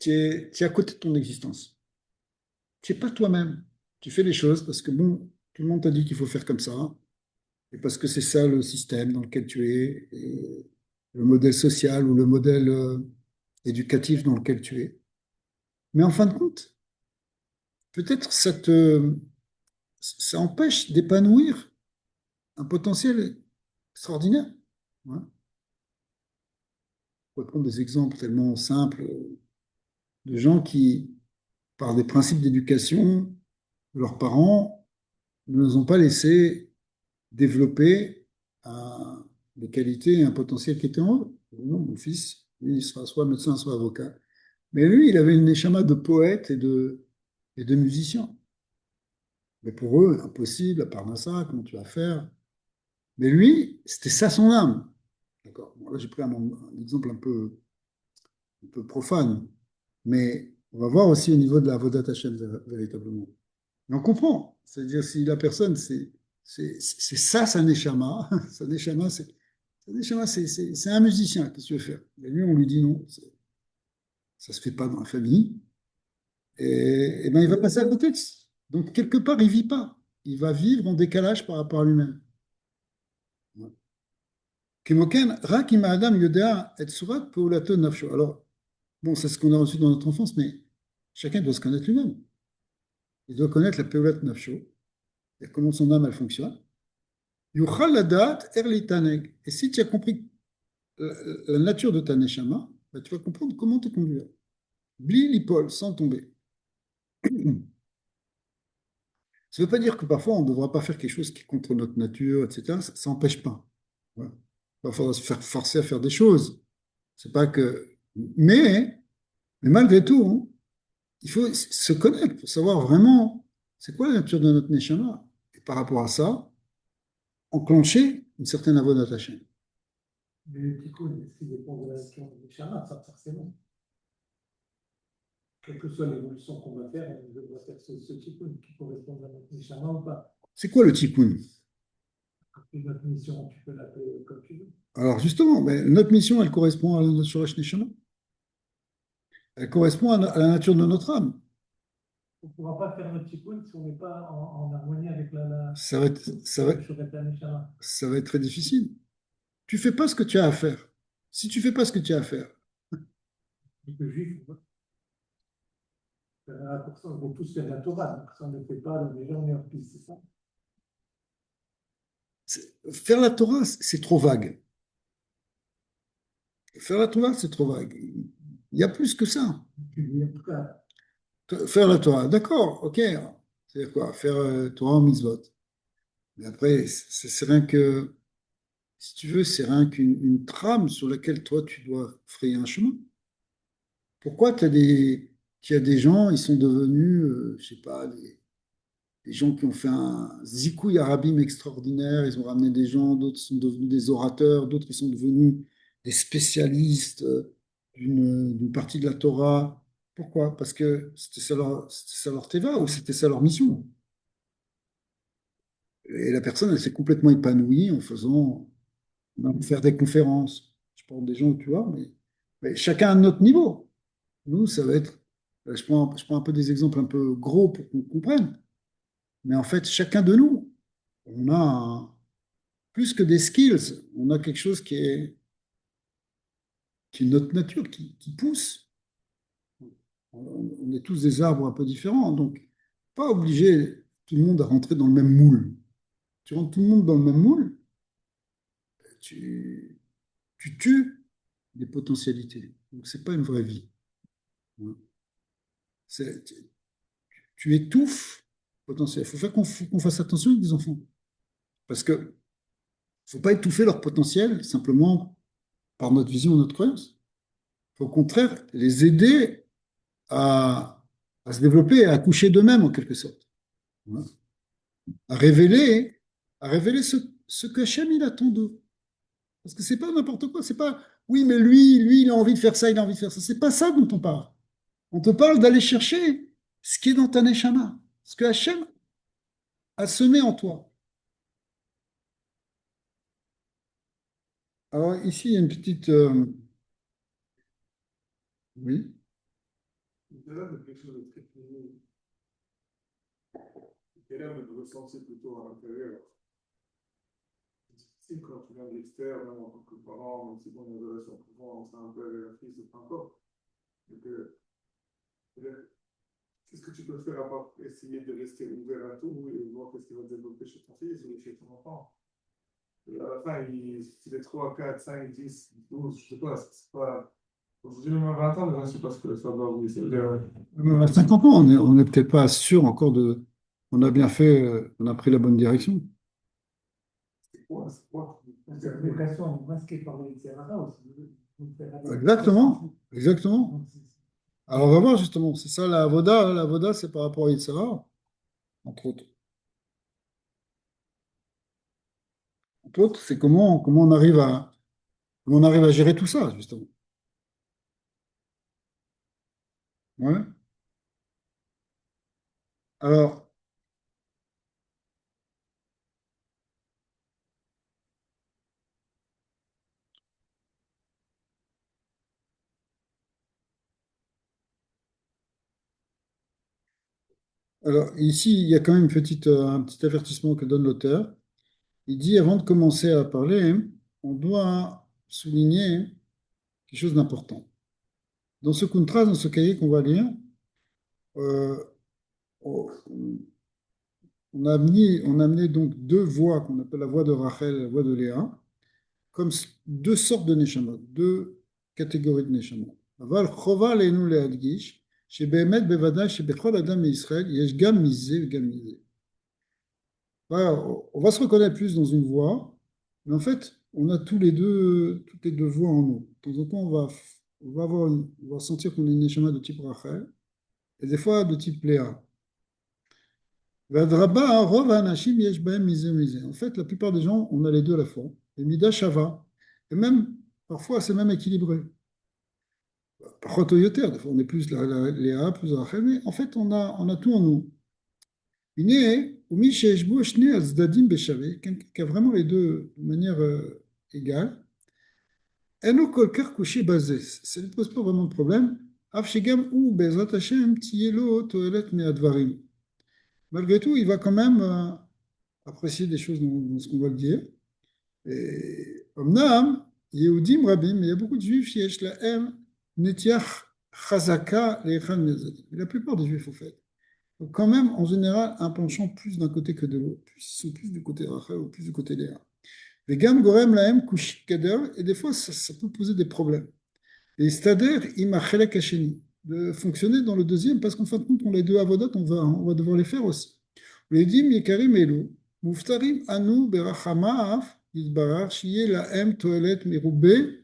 es à côté de ton existence. Tu n'es pas toi-même. Tu fais les choses parce que bon, tout le monde t'a dit qu'il faut faire comme ça, et parce que c'est ça le système dans lequel tu es, et le modèle social ou le modèle éducatif dans lequel tu es. Mais en fin de compte, peut-être ça empêche d'épanouir un potentiel extraordinaire. Ouais. On peut prendre des exemples tellement simples de gens qui, par des principes d'éducation de leurs parents, ne nous ont pas laissé développer des qualités et un potentiel qui étaient en eux. Non, mon fils, lui, il sera soit médecin, soit avocat. Mais lui, il avait une échama de poète et de musicien. Mais pour eux, impossible, à part ça, comment tu vas faire? Mais lui, c'était ça son âme. D'accord. Bon, là, j'ai pris un exemple un peu profane, mais on va voir aussi au niveau de la Avodat Hashem véritablement. Mais on comprend. C'est-à-dire, si la personne, c'est ça sa neshama, sa neshama, c'est un musicien, qu'est-ce que tu veux faire? Et lui, on lui dit non, ça ne se fait pas dans la famille. Et ben, il va passer à côté. Donc, quelque part, il ne vit pas. Il va vivre en décalage par rapport à lui-même. Kemoken, rak im adam yodea et surat peulato nafsho. Alors, bon, c'est ce qu'on a reçu dans notre enfance, mais chacun doit se connaître lui-même. Il doit connaître la peulat nafsho, et comment son âme, elle fonctionne. Yuchal ladat erli taneg. Et si tu as compris la nature de ta neshama, bah, tu vas comprendre comment te conduire. Bli l'ipol, sans tomber. Ça ne veut pas dire que parfois on ne devra pas faire quelque chose qui est contre notre nature, etc. Ça n'empêche pas. Voilà. Il va falloir se faire forcer à faire des choses. C'est pas que. Mais malgré tout, hein, il faut se connaître pour savoir vraiment c'est quoi la nature de notre neshama. Et par rapport à ça, enclencher une certaine avodat Hashem. Mais le tikkun, est-ce qu'il dépend de la nature du Neshama? Ça, forcément. Quelle que soit l'évolution qu'on va faire, on devra faire ce tikkun qui correspond à notre Neshama ou pas. C'est quoi le tikkun? Et notre mission, tu peux l'appeler comme tu veux. Alors justement, ben, notre mission, elle correspond à notre Shurash Neshama. Elle correspond à la nature de notre âme. On ne pourra pas faire notre tikkun si on n'est pas en harmonie avec Ça va être, ça va, le Shureta Neshama. ça va être très difficile. Tu fais pas ce que tu as à faire. Si tu fais pas ce que tu as à faire, Et que juif, 1%, on veut tous faire la Torah, donc si on ne le fait pas, les gens meurent plus, c'est ça? Faire la Torah, c'est trop vague. Faire la Torah, c'est trop vague. Il y a plus que ça. En tout cas, Faire la Torah, d'accord, ok. C'est quoi? Faire Torah en mitzvot. Mais après, c'est rien que, si tu veux, c'est rien qu'une une trame sur laquelle toi, tu dois frayer un chemin. Pourquoi qu'il y a des gens, ils sont devenus, je sais pas, des gens qui ont fait un zikouï arabim extraordinaire, ils ont ramené des gens, d'autres sont devenus des orateurs, d'autres ils sont devenus des spécialistes d'une partie de la Torah. Pourquoi? Parce que c'était ça leur teva ou c'était ça leur mission. Et la personne, elle s'est complètement épanouie en faisant, en faire des conférences. Je parle des gens, tu vois, mais chacun à notre niveau. Nous, ça va être, je prends un peu des exemples un peu gros pour qu'on comprenne. Mais en fait, chacun de nous, on a plus que des skills, on a quelque chose qui est notre nature, qui pousse. On est tous des arbres un peu différents, donc pas obligé tout le monde à rentrer dans le même moule. Tu rentres tout le monde dans le même moule, tu, tu tues des potentialités. Donc c'est pas une vraie vie. C'est- tu étouffes le potentiel. Faut qu'on fasse attention avec des enfants. Parce que faut pas étouffer leur potentiel simplement par notre vision, notre croyance. Il faut au contraire les aider à se développer et à accoucher d'eux-mêmes en quelque sorte. Voilà. À révéler, à révéler ce que Hachem il attend d'eux. Parce que c'est pas n'importe quoi, c'est pas oui, mais lui, il a envie de faire ça, il a envie de faire ça. C'est pas ça dont on parle. On te parle d'aller chercher ce qui est dans ta neshama, ce que Hachem a semé en toi. Alors ici, il y a une petite. Oui. Là, de quelque chose de très privé, et là, de ressentir plutôt à l'intérieur. C'est difficile quand tu viens de l'extérieur, même en tant que parent, même si on a une relation souvent, c'est un peu avec la fille, c'est pas encore. Donc, qu'est-ce que tu peux faire à part essayer de rester ouvert à tout et voir qu'est-ce qui va se développer chez ton fils ou chez ton enfant? Et à la fin, s'il est 3, 4, 5, 10, 12, je sais pas, c'est pas. Aujourd'hui, même à 20 ans, je ne sais pas ce que ça va vous essayer. À 50 ans, on n'est peut-être pas sûr encore de. On a bien fait, on a pris la bonne direction. C'est quoi? c'est une vocation masquée par le Yitzhara aussi. Vous faire aller Exactement, exactement. donc, Alors, on va voir justement, c'est ça la avoda. La avoda, c'est par rapport à Yitzhara, entre autres. Entre autres, c'est comment on arrive à gérer tout ça, justement. Ouais. Alors, ici, il y a quand même un petit avertissement que donne l'auteur. Il dit, avant de commencer à parler, on doit souligner quelque chose d'important. Dans ce contrat, dans ce cahier qu'on va lire, euh, on on a amené donc deux voix qu'on appelle la voix de Rachel et la voix de Léa, comme deux sortes de neshamot, deux catégories de neshamot. אבל חובה עלינו להדגיש שבאמת בוודאי שבכל אדם מישראל יש גם מזה וגם מזה. Voilà, on va se reconnaître plus dans une voix, mais en fait, on a toutes les deux voix en nous. De temps en temps, on va sentir qu'on est une neshama de type Rachel et des fois de type Léa. Vadraba, rov anashim yesh bahem misé misé. En fait, la plupart des gens, on a les deux à la fois. Et mida shava. Et même, parfois, c'est même équilibré. Par yoter, des fois, on est plus Léa, plus Rachel, mais en fait, on a tout en nous. Iné, ou mi sheyesh bo shne al zdadim beshavé, quelqu'un qui a vraiment les deux de manière égale. Eno kol kar couché basé. Ça ne pose pas vraiment de problème. Av shegam ou bezrat Hashem tiyelo toelet me advarim. Malgré tout, il va quand même apprécier des choses dans ce qu'on va le dire. Et Omnam, Yehudim Rabim, il y a beaucoup de juifs, Yesh Lahem, Netiach chazaka le'echad mezadim. La plupart des juifs, en fait, ont quand même, en général, un penchant plus d'un côté que de l'autre. Ils sont plus du côté Rachel ou plus du côté Léa. Les gam gorem lahem kushik kader, et des fois, ça peut poser des problèmes. Et c'est-à-dire, imachelek hasheni, de fonctionner dans le deuxième, parce qu'en fin de compte, on les deux avodot, on va devoir les faire aussi. Les dim yekarim elu, muftarim anu berachamav, yitbarar, shiye lahem toelet merube,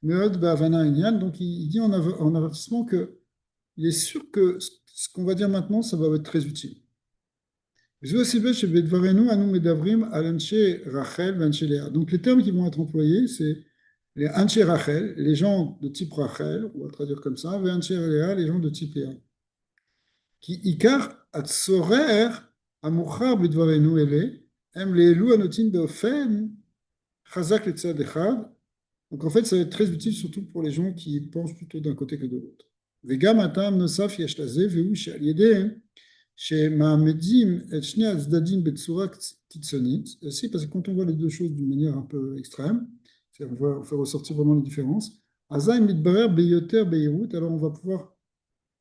meod be'avana inyan. Donc, il dit en avertissement que il est sûr que ce qu'on va dire maintenant, ça va être très utile. Donc les termes qui vont être employés, c'est les Anche Rachel, les gens de type Rachel, on va traduire comme ça, et Anche Léa, les gens de type Léa. Qui Ikar Atsorer Amuchar Bidvarenu Ele, Em Leelu Anotin Beofen, Chazak Letzad Echad. Donc en fait, ça va être très utile surtout pour les gens qui pensent plutôt d'un côté que de l'autre. Vegam Atam Nosaf Yashlaze, Veu Shal Yedeh. Chez Mahamedim et Shne Azdadim Betsura Kitsonit, aussi parce que quand on voit les deux choses d'une manière un peu extrême, on va faire ressortir vraiment les différences. Azaï Midbarer Beyoter Beirut, alors on va pouvoir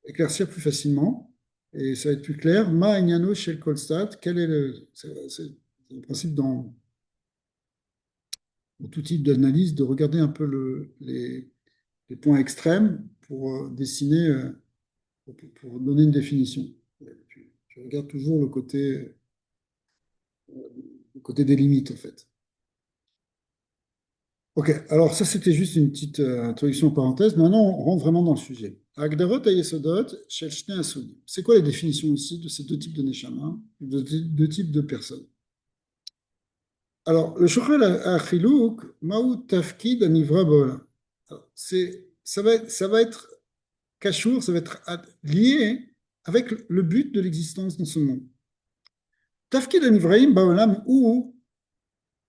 éclaircir plus facilement et ça va être plus clair. Ma Enyano Shel Kolstat, quel est le principe dans tout type d'analyse de regarder un peu les points extrêmes pour dessiner, pour donner une définition. Tu regardes toujours le côté des limites, en fait. Ok, alors ça, c'était juste une petite introduction en parenthèse. Maintenant, on rentre vraiment dans le sujet. Agdarot et Yesodot, Shel Shnei Asudim. C'est quoi les définitions ici de ces deux types de Neshama, de deux types de personnes? Alors, le Shochel Achilouk, Maou Tafkid Anivra Bola. Ça va être Kachour, ça va être lié avec le but de l'existence dans ce monde. Tafkid Anivraim Baolam, ou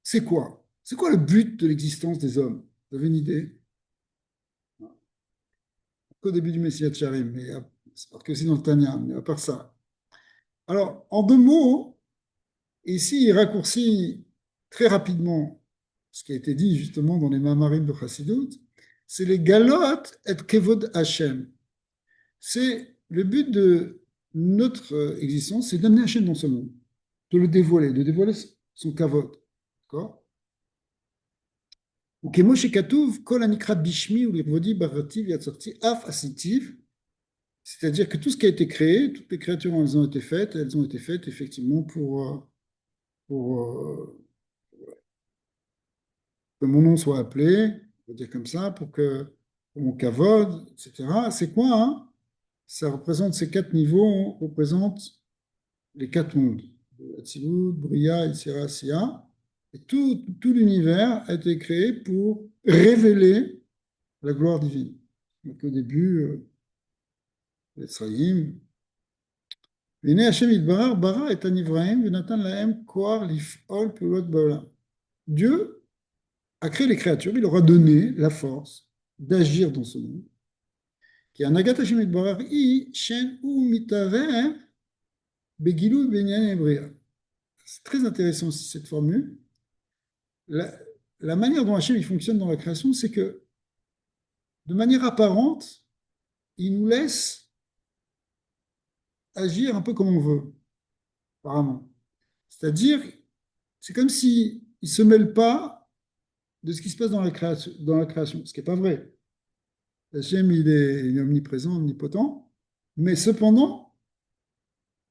c'est quoi? C'est quoi le but de l'existence des hommes? Vous avez une idée? Au début du Messie Charim, mais c'est parce que c'est dans le Tanya, mais à part ça. Alors, en deux mots, ici, il raccourcit très rapidement ce qui a été dit justement dans les Mamarim de Chassidut, c'est les Galot et Kevod Hashem. C'est le but de notre existence, c'est d'amener Hashem dans ce monde, de dévoiler son Kavod. D'accord? וכמו שכתוב, כל הנקרא בשמי ולכבודי בראתי ויצרתי אף עשיתיו, c'est-à-dire que tout ce qui a été créé, toutes les créatures, elles ont été faites effectivement pour que mon nom soit appelé, on va dire comme ça, pour mon kavod, etc. C'est quoi, hein? Ça représente ces quatre niveaux, représente les quatre mondes. Atzilut, Bria, Yetzira, Sia. Et tout l'univers a été créé pour révéler la gloire divine. Donc au début, Etzraïm, V'nei Hashem Yitbarar, bara et anivraim, v'natan lahem koar lif'ol peulot ba'olam. Dieu a créé les créatures, il leur a donné la force d'agir dans ce monde. Qui est un agat Hashem Yitbarar, i shen ou mitarer begilou benyan ebria. C'est très intéressant aussi cette formule. La manière dont Hashem il fonctionne dans la création, c'est que de manière apparente, il nous laisse agir un peu comme on veut, apparemment. C'est-à-dire, c'est comme s'il ne se mêle pas de ce qui se passe dans la création, ce qui n'est pas vrai. Hachem, il est omniprésent, omnipotent, mais cependant,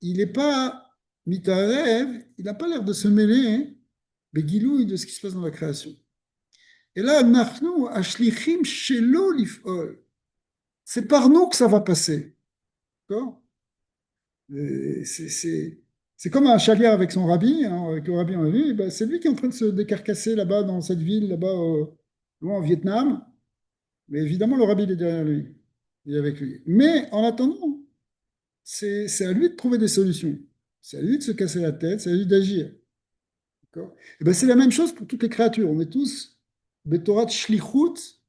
il n'est pas mitarev, il n'a pas l'air de se mêler begilouï de ce qui se passe dans la création. Et là, nachnu ashlichim shelo lif'ol. C'est par nous que ça va passer. D'accord? C'est comme un chalier avec son rabbi, hein, avec le rabbi en lui, ben, c'est lui qui est en train de se décarcasser là-bas dans cette ville, là-bas loin au Vietnam. Mais évidemment, le rabbi il est derrière lui, il est avec lui. Mais en attendant, c'est à lui de trouver des solutions. C'est à lui de se casser la tête, c'est à lui d'agir. D'accord? Et ben, c'est la même chose pour toutes les créatures. On est tous Betorat Shlichut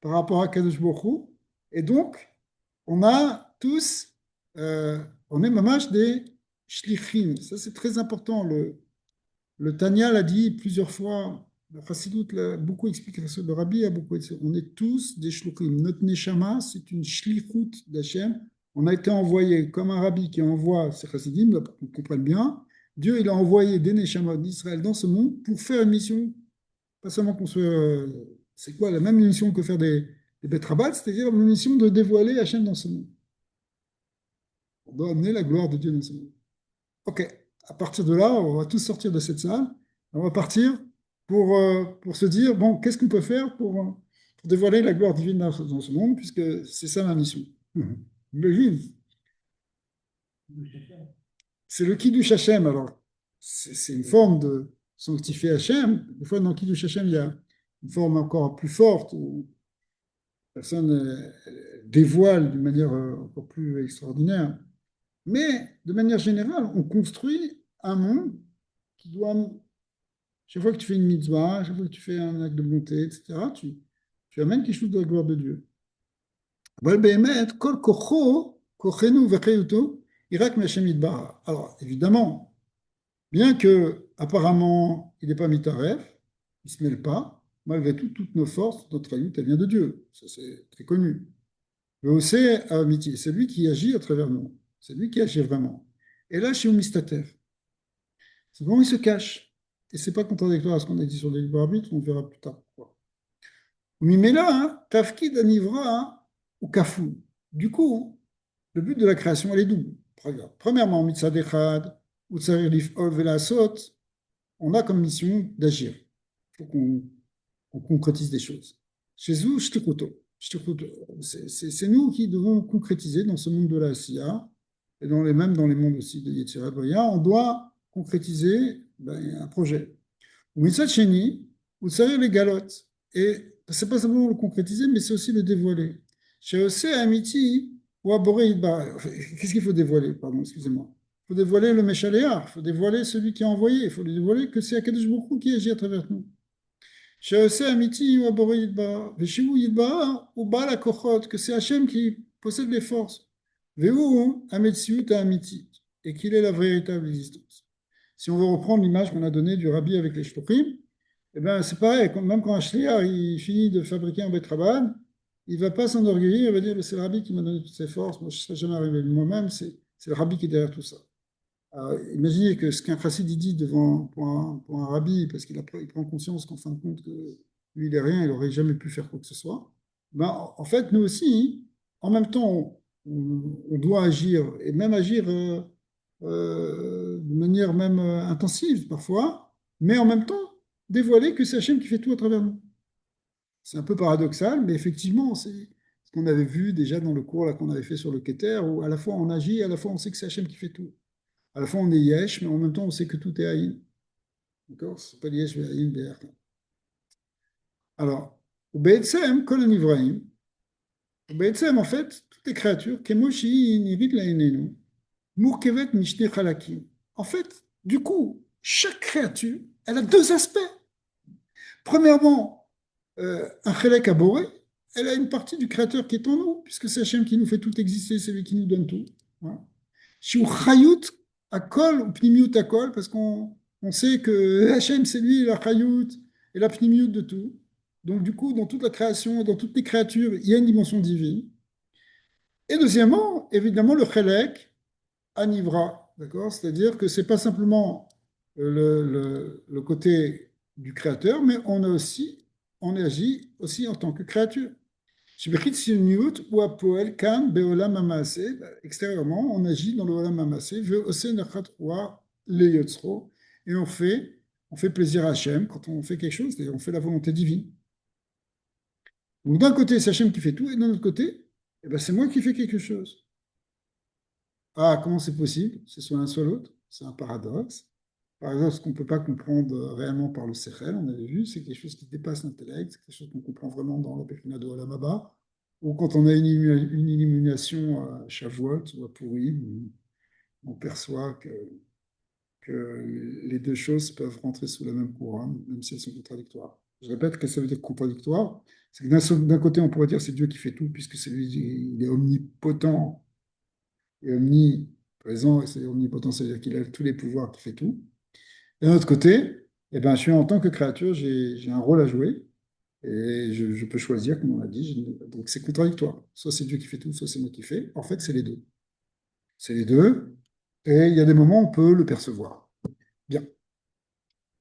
par rapport à Kadosh Baruch Hu. Et donc, on a tous, on est mamash des shlichim. Ça, c'est très important. Le Tanya l'a dit plusieurs fois La Chassidoute l'a beaucoup expliqué, le Rabbi a beaucoup expliqué. On est tous des shluchim. Notre neshama, c'est une shlichut d'Hachem. On a été envoyé comme un rabbi qui envoie ses chassidim, là, pour qu'on comprenne bien. Dieu, il a envoyé des neshamas d'Israël dans ce monde pour faire une mission. Pas seulement qu'on soit. C'est quoi la même mission que faire des bêtes rabat, c'est-à-dire une mission de dévoiler Hachem dans ce monde. On doit amener la gloire de Dieu dans ce monde. Ok, à partir de là, on va tous sortir de cette salle. On va partir pour se dire, bon, qu'est-ce qu'on peut faire pour dévoiler la gloire divine dans ce monde, puisque c'est ça ma mission. Imagine, c'est le Kiddush Hashem, alors c'est une forme de sanctifier Hashem. Des fois, dans le Kiddush Hashem, il y a une forme encore plus forte où la personne dévoile d'une manière encore plus extraordinaire. Mais de manière générale, on construit un monde qui doit, chaque fois que tu fais une mitzvah, chaque fois que tu fais un acte de bonté, etc., tu amènes quelque chose de la gloire de Dieu. Alors, évidemment, bien que apparemment il n'est pas mitaref, il ne se mêle pas, malgré tout, toutes nos forces, notre ayout, elle vient de Dieu. Ça, c'est très connu. Mais aussi, c'est lui qui agit à travers nous. C'est lui qui agit vraiment. Et là, chez Oumistater, c'est vraiment il se cache. Et ce n'est pas contradictoire à ce qu'on a dit sur les libres arbitres, on verra plus tard pourquoi. Mais là, Tafkid Anivra ou Kafou. Du coup, le but de la création, elle est double. Premièrement, Mitzad Echad, ou Tsarir Lif'ol Velasot, on a comme mission d'agir. Il faut qu'on concrétise des choses. Chez vous, Shtikuto. C'est nous qui devons concrétiser dans ce monde de la SIA, et même dans les mondes aussi de Yetzirah Goya, on doit concrétiser un projet. Ou Mitzad Sheni, ou Tsarir les galotes. Et c'est pas simplement le concrétiser, mais c'est aussi le dévoiler. Chez Ose Amiti, ou Aboré qu'est-ce qu'il faut dévoiler? Pardon, excusez-moi. Il faut dévoiler le Meshaléar, il faut dévoiler celui qui a envoyé, il faut le dévoiler que c'est Akadosh Baruch Hu qui agit à travers nous. Chez Ose Amiti, ou Aboré Yidbar, Veshivu Yidbar, ou Baal Kochot, que c'est Hachem qui possède les forces. Vehu Ametsiut Amiti, et qu'il est la véritable existence. Si on veut reprendre l'image qu'on a donnée du rabbi avec les shluchim, eh ben, c'est pareil, même quand un shliach il finit de fabriquer un betraban, il ne va pas s'enorgueillir, il va dire c'est le rabbi qui m'a donné toutes ses forces, moi je ne serais jamais arrivé de moi-même, c'est le rabbi qui est derrière tout ça. Alors, imaginez que ce qu'un chassid dit pour un rabbi, parce il prend conscience qu'en fin de compte, que lui il n'est rien, il n'aurait jamais pu faire quoi que ce soit. Ben, en fait, nous aussi, en même temps, on doit agir, et même agir de manière même intensive parfois, mais en même temps, dévoiler que c'est Hachem qui fait tout à travers nous. C'est un peu paradoxal, mais effectivement, c'est ce qu'on avait vu déjà dans le cours là, qu'on avait fait sur le Keter, où à la fois on agit, à la fois on sait que c'est Hachem qui fait tout. À la fois on est Yesh, mais en même temps on sait que tout est Aïn. D'accord? C'est pas Yesh, mais Aïn, BR. Alors, au Be'etzem, Kol Nivraim, au Be'etzem, en fait, toutes les créatures, Kemoshi, Nirid Lainenu, Murkevet Mishne Chalakim. En fait, du coup, chaque créature, elle a deux aspects. Premièrement, un Chelek Aboré, elle a une partie du créateur qui est en nous, puisque c'est Hachem qui nous fait tout exister, c'est lui qui nous donne tout. Shiu Chayut Akol ou Pnimiut Akol, parce qu'on sait que Hachem, c'est lui la Chayut et la Pnimiut de tout. Donc, du coup, dans toute la création, dans toutes les créatures, il y a une dimension divine. Et deuxièmement, évidemment, le Chelek Anivra, d'accord? C'est-à-dire que ce n'est pas simplement le côté du créateur, mais on agit aussi en tant que créature. Extérieurement, on agit dans le Olam Hamassé, et on fait plaisir à Hachem quand on fait quelque chose, c'est-à-dire on fait la volonté divine. Donc d'un côté, c'est Hachem qui fait tout, et d'un autre côté, eh ben, c'est moi qui fais quelque chose. Ah, comment c'est possible? C'est soit l'un soit l'autre. C'est un paradoxe. Par exemple, ce qu'on ne peut pas comprendre réellement par le Sechel, on avait vu, c'est quelque chose qui dépasse l'intellect, c'est quelque chose qu'on comprend vraiment dans la Bechina de Olam Haba, ou quand on a une illumination à Shavuot ou à Purim, on perçoit que les deux choses peuvent rentrer sous la même couronne, même si elles sont contradictoires. Je répète, que ça veut dire contradictoire? C'est que d'un côté, on pourrait dire c'est Dieu qui fait tout, puisque c'est lui, il est omnipotent et omniprésent, et c'est omnipotent, c'est-à-dire qu'il a tous les pouvoirs, qui fait tout. Et d'un autre côté, eh ben, en tant que créature, j'ai un rôle à jouer et je peux choisir, comme on l'a dit. Donc c'est contradictoire. Soit c'est Dieu qui fait tout, soit c'est moi qui fais. En fait, c'est les deux. C'est les deux. Et il y a des moments où on peut le percevoir. Bien.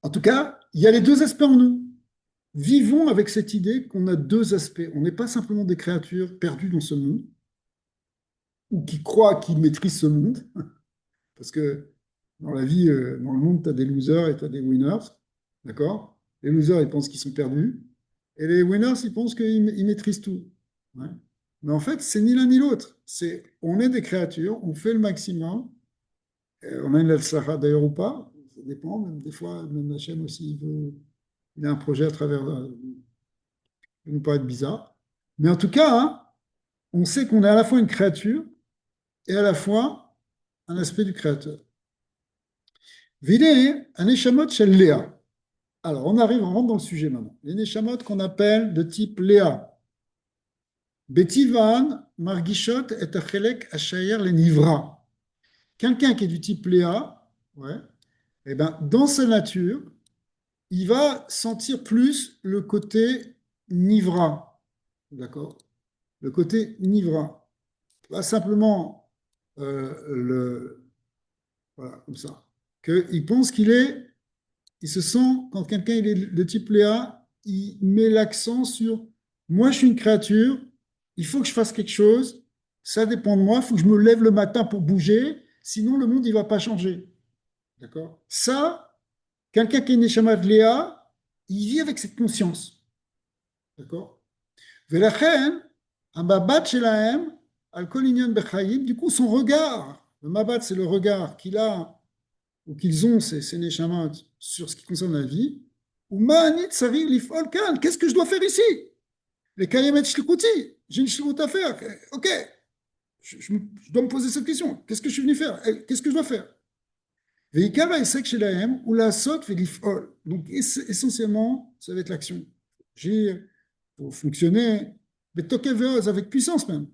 En tout cas, il y a les deux aspects en nous. Vivons avec cette idée qu'on a deux aspects. On n'est pas simplement des créatures perdues dans ce monde ou qui croient qu'ils maîtrisent ce monde. Parce que dans la vie, dans le monde, tu as des losers et tu as des winners. D'accord? Les losers, ils pensent qu'ils sont perdus. Et les winners, ils pensent qu'ils maîtrisent tout. Ouais. Mais en fait, c'est ni l'un ni l'autre. On est des créatures, on fait le maximum. On a une Al-Sahara d'ailleurs ou pas. Ça dépend. Même des fois, même la chaîne aussi, il a un projet à travers. Ça nous paraît bizarre. Mais en tout cas, hein, on sait qu'on est à la fois une créature et à la fois un aspect du créateur. Vide, un neshamot chez Léa. Alors, on rentre dans le sujet maintenant. Les neshamot qu'on appelle de type Léa. Betivan, Margishot et Achelek Ashayer les Nivra. Quelqu'un qui est du type Léa, ouais, eh ben, dans sa nature, il va sentir plus le côté Nivra. D'accord? Le côté Nivra. Pas simplement voilà, comme ça. Il pense il se sent, quand quelqu'un il est de type Léa, il met l'accent sur moi, je suis une créature, il faut que je fasse quelque chose, ça dépend de moi, il faut que je me lève le matin pour bouger, sinon le monde il ne va pas changer. D'accord? Ça, quelqu'un qui est Neshama de Léa, il vit avec cette conscience. D'accord? Velachen, un babat shelahem, al kol inyan bechayim, du coup, son regard, le mabat, c'est le regard qu'il a ou qu'ils ont, ces neshamot, sur ce qui concerne la vie. Ou ma'anit saril lif'ol kan, qu'est-ce que je dois faire ici? Les kayemet shlikuti, j'ai une shlikut à faire. Ok, je dois me poser cette question. Qu'est-ce que je suis venu faire? Qu'est-ce que je dois faire? Veikar ha'esek shelahem, ou la sot ve'lif'ol. Donc, essentiellement, ça va être l'action. J'ai, pour fonctionner, betokeveoz, avec puissance même.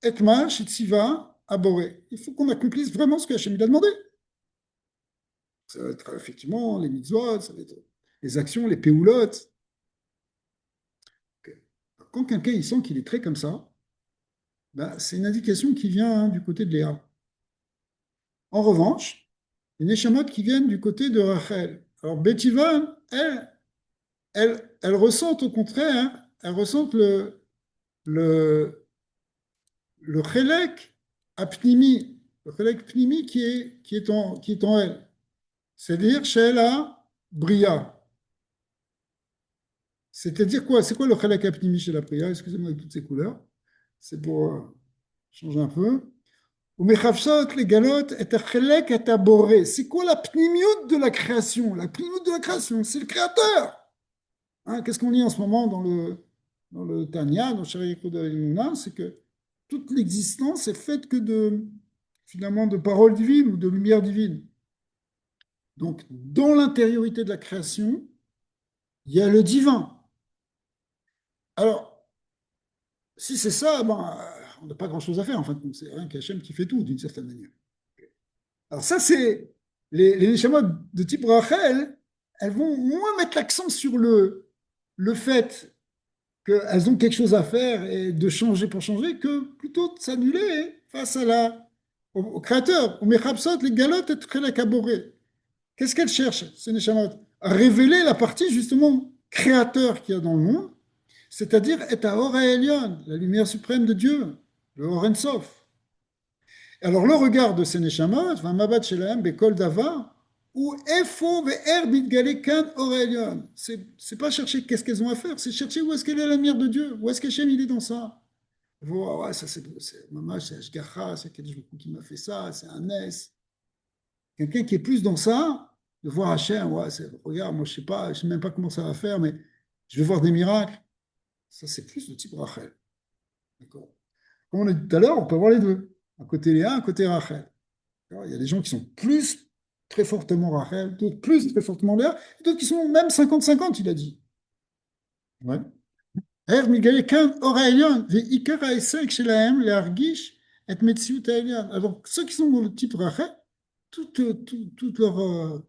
Etma, shitsiva, aboré. Il faut qu'on accomplisse vraiment ce que Hachem a demandé. Ça va être effectivement les mitzvot, ça va être les actions, les péoulottes. Quand quelqu'un il sent qu'il est très comme ça, ben, c'est une indication qui vient du côté de Léa. En revanche, les Neshamot qui viennent du côté de Rachel. Alors Bethivan, elle ressent au contraire, elle ressent le chélek apnimi, le chélek pnimi qui est en elle. C'est-à-dire chez la bria. C'est-à-dire quoi? C'est quoi le chalak apnimi chez la prière? Excusez-moi avec toutes ces couleurs. C'est pour changer un peu. Ou mechavsot, les galotes, et chalak et boré. C'est quoi la pnimiout de la création? La pnimiout de la création, c'est le créateur. Hein, qu'est-ce qu'on dit en ce moment dans le Tanya, dans Sharikou de c'est que toute l'existence est faite que finalement, de paroles divines ou de lumière divine. Donc, dans l'intériorité de la création, il y a le divin. Alors, si c'est ça, ben, on n'a pas grand-chose à faire. En fin de compte, c'est rien qu'Hachem qui fait tout, d'une certaine manière. Alors ça, c'est les neshamot de type Rachel, elles vont moins mettre l'accent sur le fait qu'elles ont quelque chose à faire et de changer pour changer, que plutôt de s'annuler face au créateur. Au Mechabsot, les galotes et très kaboré. Qu'est-ce qu'elles cherchent, ces neshamot? À révéler la partie, justement, créateur qu'il y a dans le monde, c'est-à-dire et à Or Elion, la lumière suprême de Dieu, le Or Ensof. Alors le regard de ces neshamot, va mabat shelahem bekol davar, ou efo ve'er bitgale kan Or Elion. C'est pas chercher qu'est-ce qu'elles ont à faire, c'est chercher où est-ce qu'elle est la lumière de Dieu, où est-ce qu'Hachem il est dans ça. Oh, ouais, ça c'est maman, c'est Ashgacha, c'est quelqu'un qui m'a fait ça, c'est un S. Quelqu'un qui est plus dans ça, de voir Hachem, ouais, regarde, moi je sais pas, je sais même pas comment ça va faire, mais je vais voir des miracles. Ça, c'est plus le type Rachel. D'accord. Comme on a dit tout à l'heure, on peut avoir les deux. Un côté Léa, un côté Rachel. Il y a des gens qui sont plus très fortement Rachel, d'autres plus très fortement Léa, et d'autres qui sont même 50-50, il a dit. Ouais. Alors, ceux qui sont dans le type Rachel, toute leur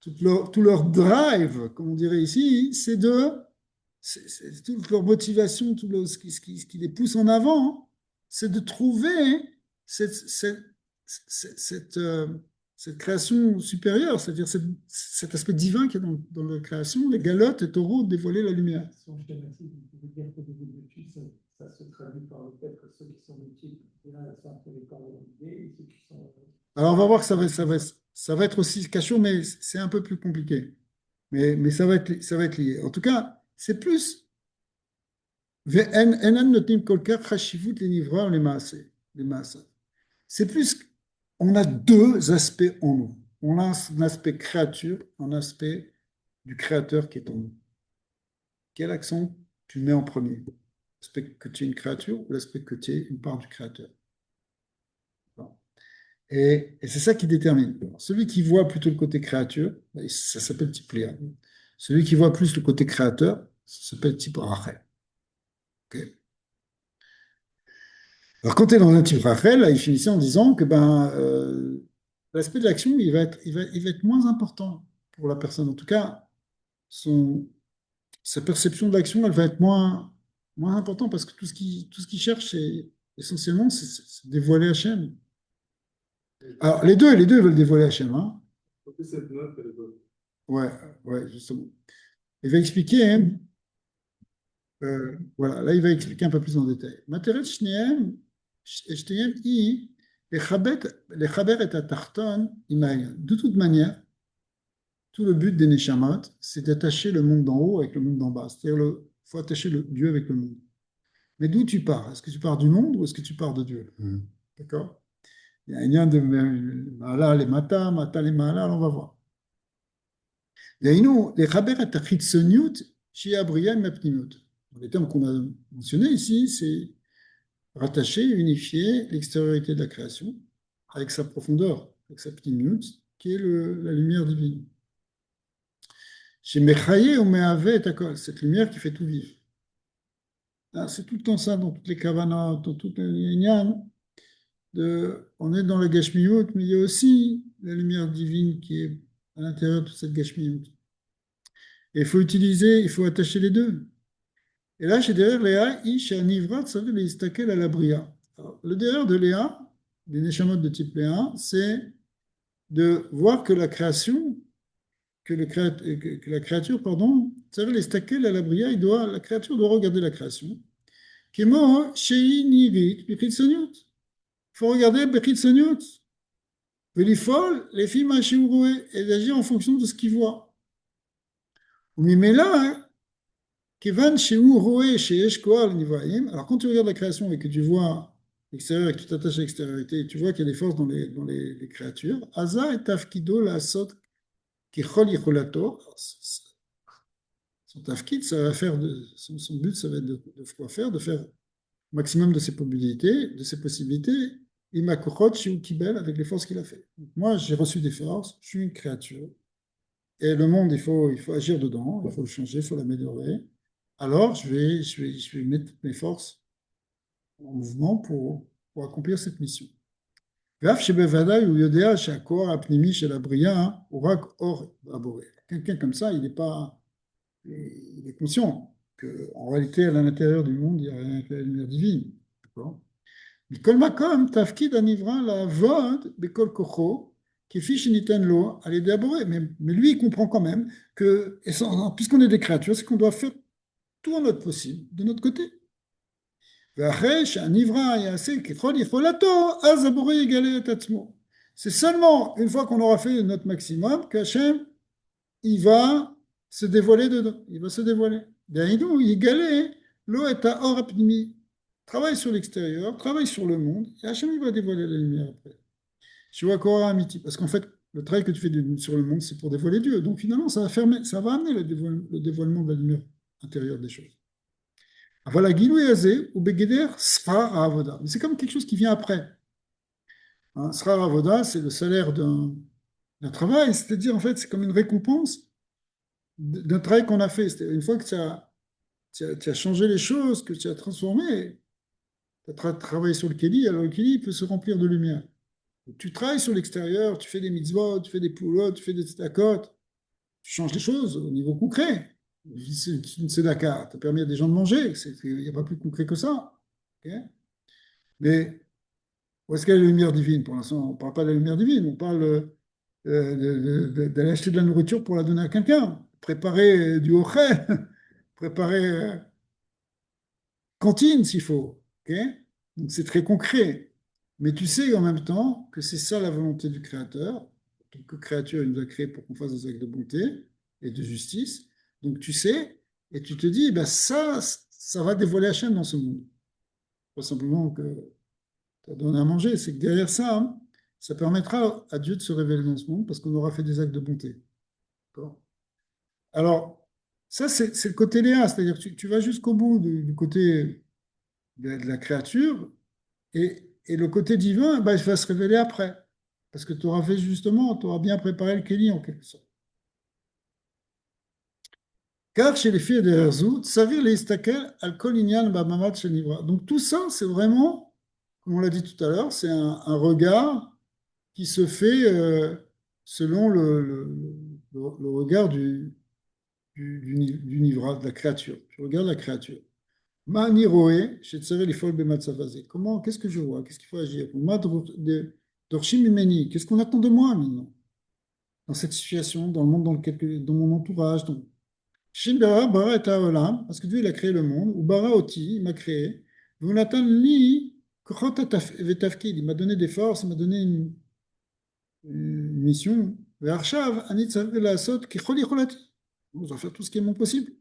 tout leur drive, comme on dirait ici, c'est toute leur motivation, ce qui les pousse en avant, c'est de trouver cette, cette, cette, cette création supérieure, c'est-à-dire cet aspect divin qu'il y a dans la création, les galottes et taureaux dévoiler la lumière. Si on schématise, vous pouvez dire qu'au début de l'étude, ça se traduit par le fait que ceux qui sont multiples, là, sont un peu les corps de l'idée, et ceux qui sont. Alors on va voir que ça va être aussi cachot, mais c'est un peu plus compliqué. Mais ça va être lié. En tout cas, c'est plus ואין נותנים כל כך חשיבות לנברא למעשה. C'est plus, on a deux aspects en nous. On a un aspect créature, un aspect du créateur qui est en nous. Quel accent tu mets en premier? L'aspect que tu es une créature ou l'aspect que tu es une part du créateur? Et c'est ça qui détermine. Alors, celui qui voit plutôt le côté créature, ça s'appelle type Léa. Celui qui voit plus le côté créateur, ça s'appelle type Rachel. Okay. Alors, quand tu es dans un type Rachel, là, il finissait en disant que l'aspect de l'action, il va être moins important pour la personne. En tout cas, sa perception de l'action, elle va être moins importante parce que tout ce qu'il cherche, essentiellement, c'est dévoiler Hachem. Alors, les deux veulent dévoiler Hachem. Hein. Cette note, elle est bonne. Ouais, ouais, justement. Il va expliquer, hein, voilà, là, il va expliquer un peu plus en détail. Materet shneem, shneem i, lechaber et atarton imayan. De toute manière, tout le but des neshamot, c'est d'attacher le monde d'en haut avec le monde d'en bas. C'est-à-dire, il faut attacher le Dieu avec le monde. Mais d'où tu pars? Est-ce que tu pars du monde ou est-ce que tu pars de Dieu? D'accord? Il y a un lien de Mahalal et Mata et Mahalal, on va voir. D'ailleurs, les chaber et achitzoniut, shia bria mepnimut. Les termes qu'on a mentionnés ici, c'est rattacher, unifier l'extériorité de la création avec sa profondeur, avec sa pnimut, qui est la lumière divine. Chez Mechaye ou Meave et Akol, cette lumière qui fait tout vivre. C'est tout le temps ça dans toutes les kavanot, dans toutes les lignes. On est dans la gashmiyut, mais il y a aussi la lumière divine qui est à l'intérieur de cette gashmiyut. Et il faut attacher les deux. Et là, chez derrière Léa, Ish et Nivrat, ça veut les stakel à la bria. Alors, le derrière de Léa, des neshamot de type Léa, c'est de voir que la création, que la créature, pardon, ça veut les stakel à la bria, la créature doit regarder la création. Kemo, Shei Nivit, Bechitsoniut. Il faut regarder Bechitsoniut. Velifol, les filles Machiouroué, et d'agir en fonction de ce qu'il voit. Mais là, alors, quand tu regardes la création et que tu vois l'extérieur et que tu t'attaches à l'extériorité, tu vois qu'il y a des forces dans les créatures. Aza et tafkido la sot qui chol yicholato. Son tafkid, ça va faire son but, ça va être de quoi faire, de faire le maximum de ses possibilités, imakochot shiu kibel avec les forces qu'il a fait. Donc, moi, j'ai reçu des forces, je suis une créature. Et le monde, il faut agir dedans, il faut le changer, il faut l'améliorer. Alors, je vais mettre toutes mes forces en mouvement pour accomplir cette mission. Quelqu'un comme ça, il est conscient qu'en réalité, à l'intérieur du monde, il y a la lumière divine. D'accord? מכל מקום, תפקיד הנברא לעבוד בכל כוחו, כפי שניתן לו על ידי הבורא. Mais lui, il comprend quand même que, puisqu'on est des créatures, c'est qu'on doit faire tout en notre possible, de notre côté. ואחרי שהנברא יעשה ככל יכולתו, אז הבורא יגלה את עצמו. C'est seulement une fois qu'on aura fait notre maximum qu'Hachem, il va se dévoiler dedans, il va se dévoiler. דהיינו, יגלה לו את האור הפנימי. Travaille sur l'extérieur, travaille sur le monde, et Hachem il va dévoiler la lumière après. Shiwakora Amiti, parce qu'en fait, le travail que tu fais sur le monde, c'est pour dévoiler Dieu. Donc finalement, ça va amener le dévoilement de la lumière intérieure des choses. Voilà, Gilou Yazé, ou Begeder, Srar Avoda. Mais c'est comme quelque chose qui vient après. Hein, Srar Avoda, c'est le salaire d'un travail, c'est-à-dire en fait, c'est comme une récompense d'un travail qu'on a fait. C'est-à-dire une fois que tu as changé les choses, que tu as transformé, tu as travaillé sur le Kéli, alors le Kéli peut se remplir de lumière. Tu travailles sur l'extérieur, tu fais des mitzvot, tu fais des poulots, tu fais des tzedakot, tu changes les choses au niveau concret. C'est une tzedaka, tu as permis à des gens de manger, il n'y a pas plus concret que ça. Ok. Mais où est-ce qu'il y a la lumière divine? Pour l'instant, on ne parle pas de la lumière divine, on parle d'aller acheter de la nourriture pour la donner à quelqu'un, préparer du ochel, préparer cantine s'il faut. Ok. Donc c'est très concret. Mais tu sais en même temps que c'est ça la volonté du Créateur. En tant que créature, il nous a créé pour qu'on fasse des actes de bonté et de justice. Donc tu sais, et tu te dis, ben ça va dévoiler Hachem dans ce monde. Pas simplement que tu as donné à manger, c'est que derrière ça, hein, ça permettra à Dieu de se révéler dans ce monde parce qu'on aura fait des actes de bonté. D'accord. Alors, ça, c'est le côté Léa, c'est-à-dire que tu vas jusqu'au bout du côté de la créature, et le côté divin, bah, il va se révéler après. Parce que tu auras fait justement, tu auras bien préparé le Kéli en quelque sorte. Car chez les filles de Herzou, Tsavir les Istakel, Al-Kol Inyan Bamamad Shenivra. Donc tout ça, c'est vraiment, comme on l'a dit tout à l'heure, c'est un regard qui se fait selon le regard du Nivra, de la créature. Je regarde la créature. Ma'ani roé, chez Tsaré les folles bematsavazé. Comment, qu'est-ce que je vois? Qu'est-ce qu'il faut agir? Dorshim imeni. Qu'est-ce qu'on attend de moi maintenant? Dans cette situation, dans le monde dans mon entourage. Shin bara bara et haolam, parce que Dieu il a créé le monde. Ou bara oti, il m'a créé. Vunatan li kochot vetafkid. Il m'a donné des forces, il m'a donné une mission. Ve'arshav ani tzavé la sot kichol yicholati. Je dois faire tout ce qui est mon possible.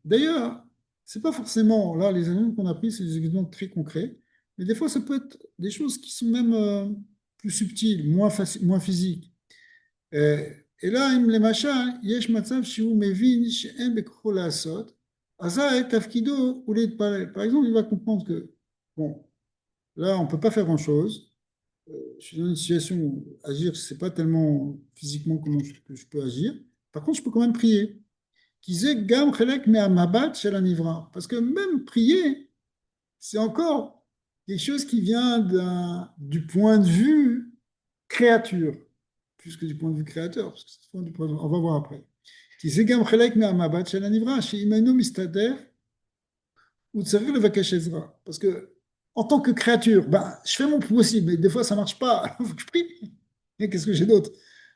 D'ailleurs, c'est pas forcément, là, les exemples qu'on a pris, c'est des exemples très concrets, mais des fois, ça peut être des choses qui sont même plus subtiles, moins physiques. Et là, im lemacha, yesh matzav shiu mevin she'en bekro la'asot, asa et tafkido ou להתפלל. Par exemple, il va comprendre que, bon, là, on peut pas faire grand-chose. Je suis dans une situation où agir, c'est pas tellement physiquement que je peux agir. Par contre, je peux quand même prier. Parce que même prier, c'est encore quelque chose qui vient du point de vue créature, plus que du point de vue créateur, parce que on va voir après. Parce que en tant que créature, ben, je fais mon possible, mais des fois ça ne marche pas, il faut que je prie. Et qu'est-ce que j'ai d'autre?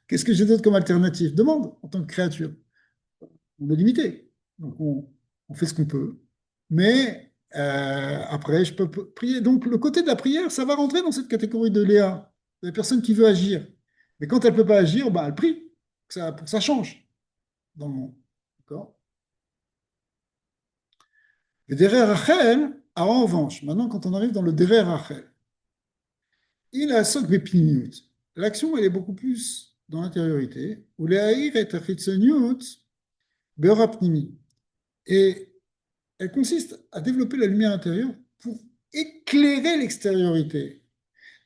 Qu'est-ce que j'ai d'autre comme alternative? Demande en tant que créature. On est limité. Donc, on fait ce qu'on peut. Mais après, je peux prier. Donc, le côté de la prière, ça va rentrer dans cette catégorie de Léa, de la personne qui veut agir. Mais quand elle ne peut pas agir, bah, elle prie pour que ça change dans le monde. D'accord. Et derrière Rachel, en revanche, maintenant, quand on arrive dans le derrière Rachel, il a sok bepnimiut. L'action, elle est beaucoup plus dans l'intériorité. Ou les haïr et achitsoniut beorapnimi. Et elle consiste à développer la lumière intérieure pour éclairer l'extériorité.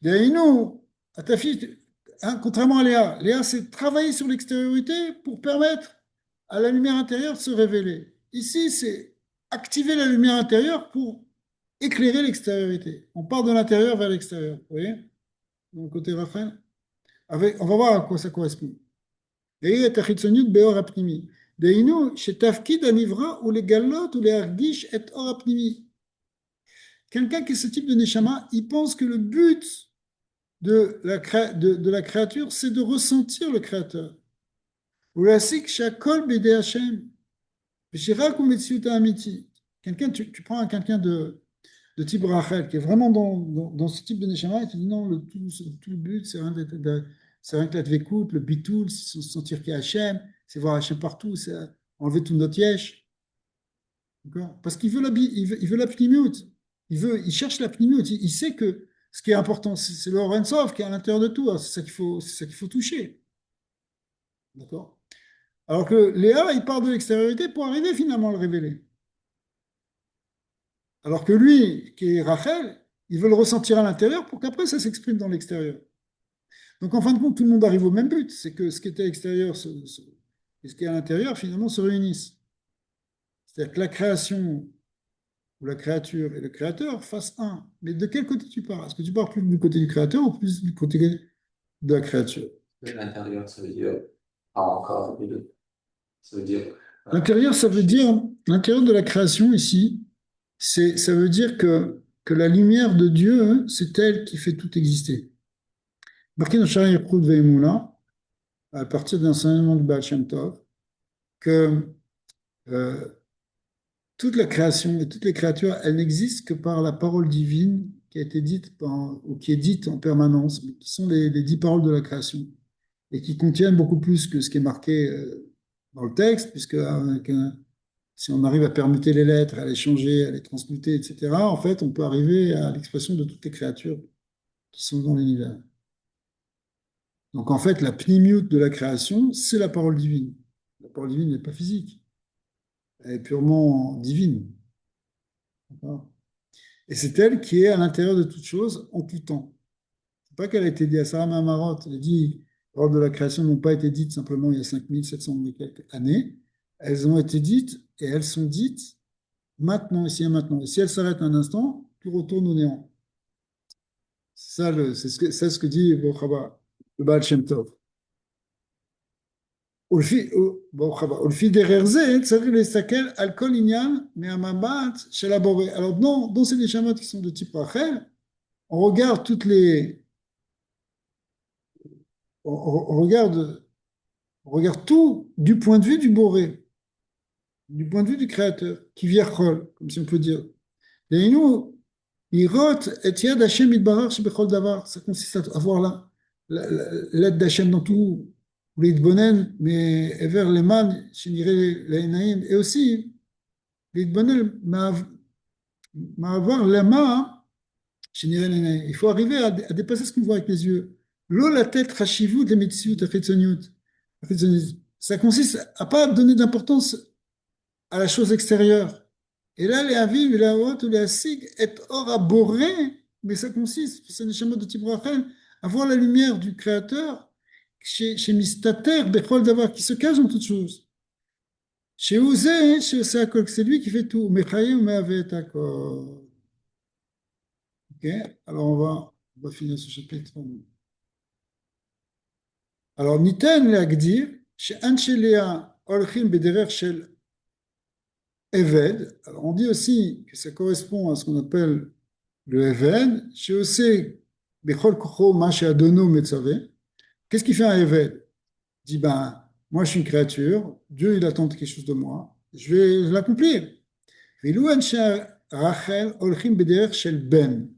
D'ailleurs, nous, à ta fille, hein, contrairement à Léa, Léa, c'est travailler sur l'extériorité pour permettre à la lumière intérieure de se révéler. Ici, c'est activer la lumière intérieure pour éclairer l'extériorité. On part de l'intérieur vers l'extérieur. Vous voyez? Donc, côté Raphaël. On va voir à quoi ça correspond. Et תחיצוניות באור הפנימי. דהיינו שתפקיד הנברא הוא לגלות ולהרגיש את אור הפנימי. Quelqu'un qui est ce type de neshama, il pense que le but de la créature, c'est de ressentir le créateur. ולהסיק שהכל בידי השם, ושרק הוא מציאות האמיתית. Tu prends quelqu'un de type Rachel, qui est vraiment dans ce type de neshama, et tu dis non, tout le but, c'est rien que la dvékout, le bitoul, c'est se sentir qu'il y a Hachem, c'est voir Hachem partout, c'est enlever tout notre yesh. Parce qu'il veut il veut la pnimut, il cherche la pnimut, il sait que ce qui est important, c'est le Orensov qui est à l'intérieur de tout, c'est ça qu'il faut toucher. D'accord. Alors que Léa, il part de l'extériorité pour arriver finalement à le révéler. Alors que lui, qui est Rachel, il veut le ressentir à l'intérieur pour qu'après ça s'exprime dans l'extérieur. Donc en fin de compte, tout le monde arrive au même but, c'est que ce qui était à l'extérieur et ce qui est à l'intérieur finalement se réunissent. C'est-à-dire que la création ou la créature et le créateur fassent un. Mais de quel côté tu pars? Est-ce que tu pars plus du côté du créateur ou plus du côté de la créature? De l'intérieur, ça veut dire pas encore. Ça veut dire L'intérieur, ça veut dire, l'intérieur de la création ici, ça veut dire que la lumière de Dieu, hein, c'est elle qui fait tout exister. Marqué dans Shara Yichud Ve'emunah, à partir d'un enseignement du Baal Shem Tov, que euh, toute la création et toutes les créatures, elles n'existent que par la parole divine qui a été dite ou qui est dite en permanence, qui sont les 10 paroles de la création, et qui contiennent beaucoup plus que ce qui est marqué dans le texte, puisque si on arrive à permuter les lettres, à les changer, à les transmuter, etc., en fait, on peut arriver à l'expression de toutes les créatures qui sont dans l'univers. Donc, en fait, la pnimiut de la création, c'est la parole divine. La parole divine n'est pas physique, elle est purement divine. D'accord. Et c'est elle qui est à l'intérieur de toute chose en tout temps. C'est pas qu'elle a été dite à Sarah Mamarot, elle a dit, les paroles de la création n'ont pas été dites simplement il y a 5700 et quelques années, elles ont été dites et elles sont dites maintenant, ici et maintenant. Et si elles s'arrêtent un instant, tout retourne au néant. C'est ce que dit le Baal Shem Tov. ולפי דרך זה צריך להסתכל על כל עניין מהמבט של הבורא. Alors dans ces neshamot qui sont de type Rachel, on regarde on regarde tout du point de vue du Boré, du point de vue du Créateur, qui vient Chol, comme si on peut dire. Et nous, Irot et Yad Hashem Yitbarach Shebechol Davar, ça consiste à voir l'aide d'Hachem dans tout, ou להתבונן מעבר למען שנראה לעיניים, et aussi להתבונן מעבר למה שנראה לעיניים. Il faut arriver à dépasser ce qu'on voit avec les yeux. לא לתת חשיבות למציאות החיצוניות. Ça consiste à pas donner d'importance à la chose extérieure. Et là, les Aviv, les Avot, les Asig, et or à boré, mais ça consiste, c'est un schéma de type Rachel, à voir la lumière du Créateur chez Mistater, Bechol Davar, qui se cache dans toute chose. Chez Ouzé, chez Osakol, c'est lui qui fait tout. Mechaye ou Meavet Akol. Ok, alors on va finir ce chapitre. Alors, Niten Leagdir, chez Ancheléa, Olchim Bederer Shel Eved. Alors, on dit aussi que ça correspond à ce qu'on appelle le Eved. Chez Osé, Bechol Kocho, Maché Adono Metzave. Qu'est-ce qui fait un Eved? Il dit, ben, moi je suis une créature, Dieu il attend quelque chose de moi, je vais l'accomplir. Rachel Olchim Bederer Shel Ben.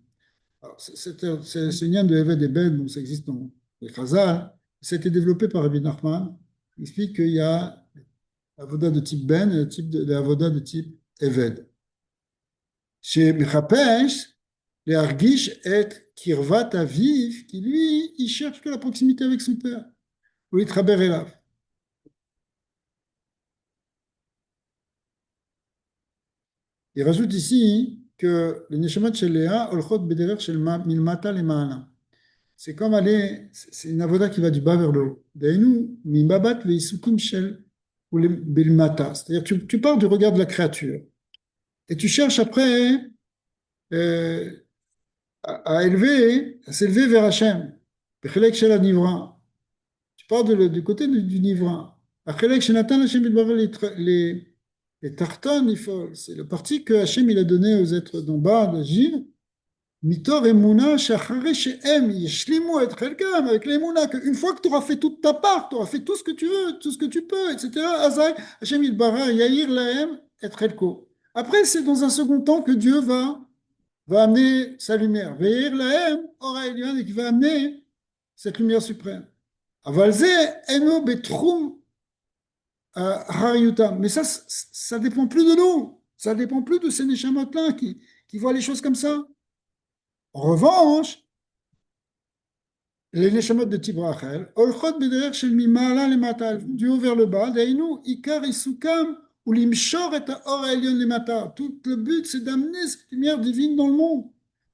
C'est le lien de Eved et Ben, donc ça existe dans les Chazal. Ça a été développé par Rabbi Nachman. Il explique qu'il y a l'avoda de type Ben et l'avoda de type Eved. Chez Mechapesh, les Argish et Kirvat Aviv, qui lui, il cherche que la proximité avec son père. Ou il traber Elav. Il rajoute ici que le Neshamat shel Léa, Olchot Bederer shel Milmata le Ma'ala. C'est comme aller, c'est une avoda qui va du bas vers le haut. Dainu, Mimabat veisukim shel ou le Bilmata. C'est-à-dire que tu pars du regard de la créature et tu cherches après euh, à s'élever vers Hachem. Bechelek shel Nivra. Tu pars du côté du Nivra. Bechelek shenatan Hachem les tartons, c'est le parti que Hachem il a donné aux êtres d'en bas d'agir. Mitor Emouna, Shachare Shehem, Yeshlimu et Chelkam, avec l'Emouna, qu'une fois que tu auras fait toute ta part, tu auras fait tout ce que tu veux, tout ce que tu peux, etc. Azai, Hachem Yitbara, Yair Lahem et Chelko. Après, c'est dans un second temps que Dieu va amener sa lumière. Yair Lahem, Ora Elion, et qui va amener cette lumière suprême. Avalze, Eno Betrum, Hariyutam. Mais ça dépend plus de nous. Ça dépend plus de ces Neshamot-là qui voient les choses comme ça. En revanche, les neshamot de type Rachel, Olchot Bederer Shel Mimala Lemata, du haut vers le bas, Dainu, Ikar Isukam, ou Limshor et Or Elion Lemata. Tout le but, c'est d'amener cette lumière divine dans le monde.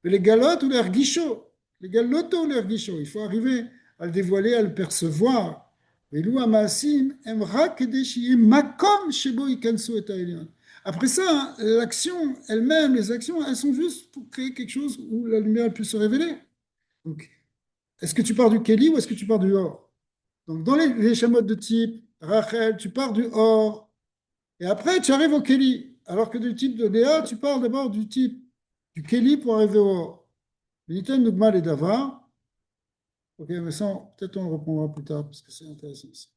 Et les galotes ou les erguichos, les galotos ou les erguichos, il faut arriver à le dévoiler, à le percevoir. Et Lou Amasim, Emra Kedeshi, Makom Shebo Ikansu et Elion. Après ça, l'action elle-même, les actions, elles sont juste pour créer quelque chose où la lumière puisse se révéler. Donc, est-ce que tu pars du Kéli ou est-ce que tu pars du Or? Donc, dans les schémas de type Rachel, tu pars du Or, et après, tu arrives au Kéli. Alors que du type de Léa, tu pars d'abord du type du Kéli pour arriver au Or. L'Item Nugmal et Davar. Ok, mais ça, peut-être on le reprendra plus tard, parce que c'est intéressant aussi.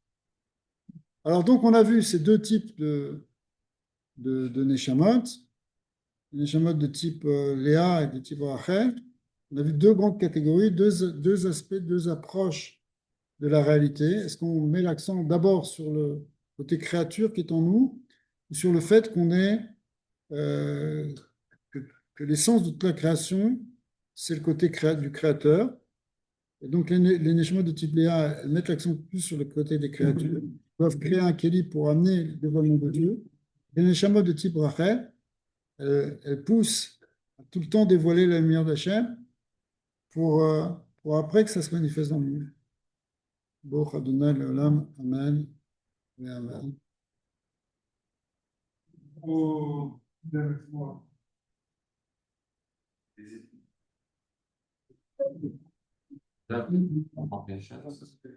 Alors, donc, on a vu ces deux types de Neshamot. Les Neshamot de type Léa et de type Rachel. On a vu deux grandes catégories, deux aspects, deux approches de la réalité. Est-ce qu'on met l'accent d'abord sur le côté créature qui est en nous, ou sur le fait qu'on est, euh, que, que l'essence de toute la création, c'est le côté du créateur. Et donc les Neshama de type Léa, elles mettent l'accent plus sur le côté des créatures. Elles doivent créer un Kéli pour amener le dévoilement de Dieu. Les Neshama de type Rachel, elles poussent à tout le temps dévoiler la lumière d'Hachem pour après que ça se manifeste dans le monde. Baruch Adonai Leolam, Amen et Amen. Au dernier mois. Là, on en fait un chat.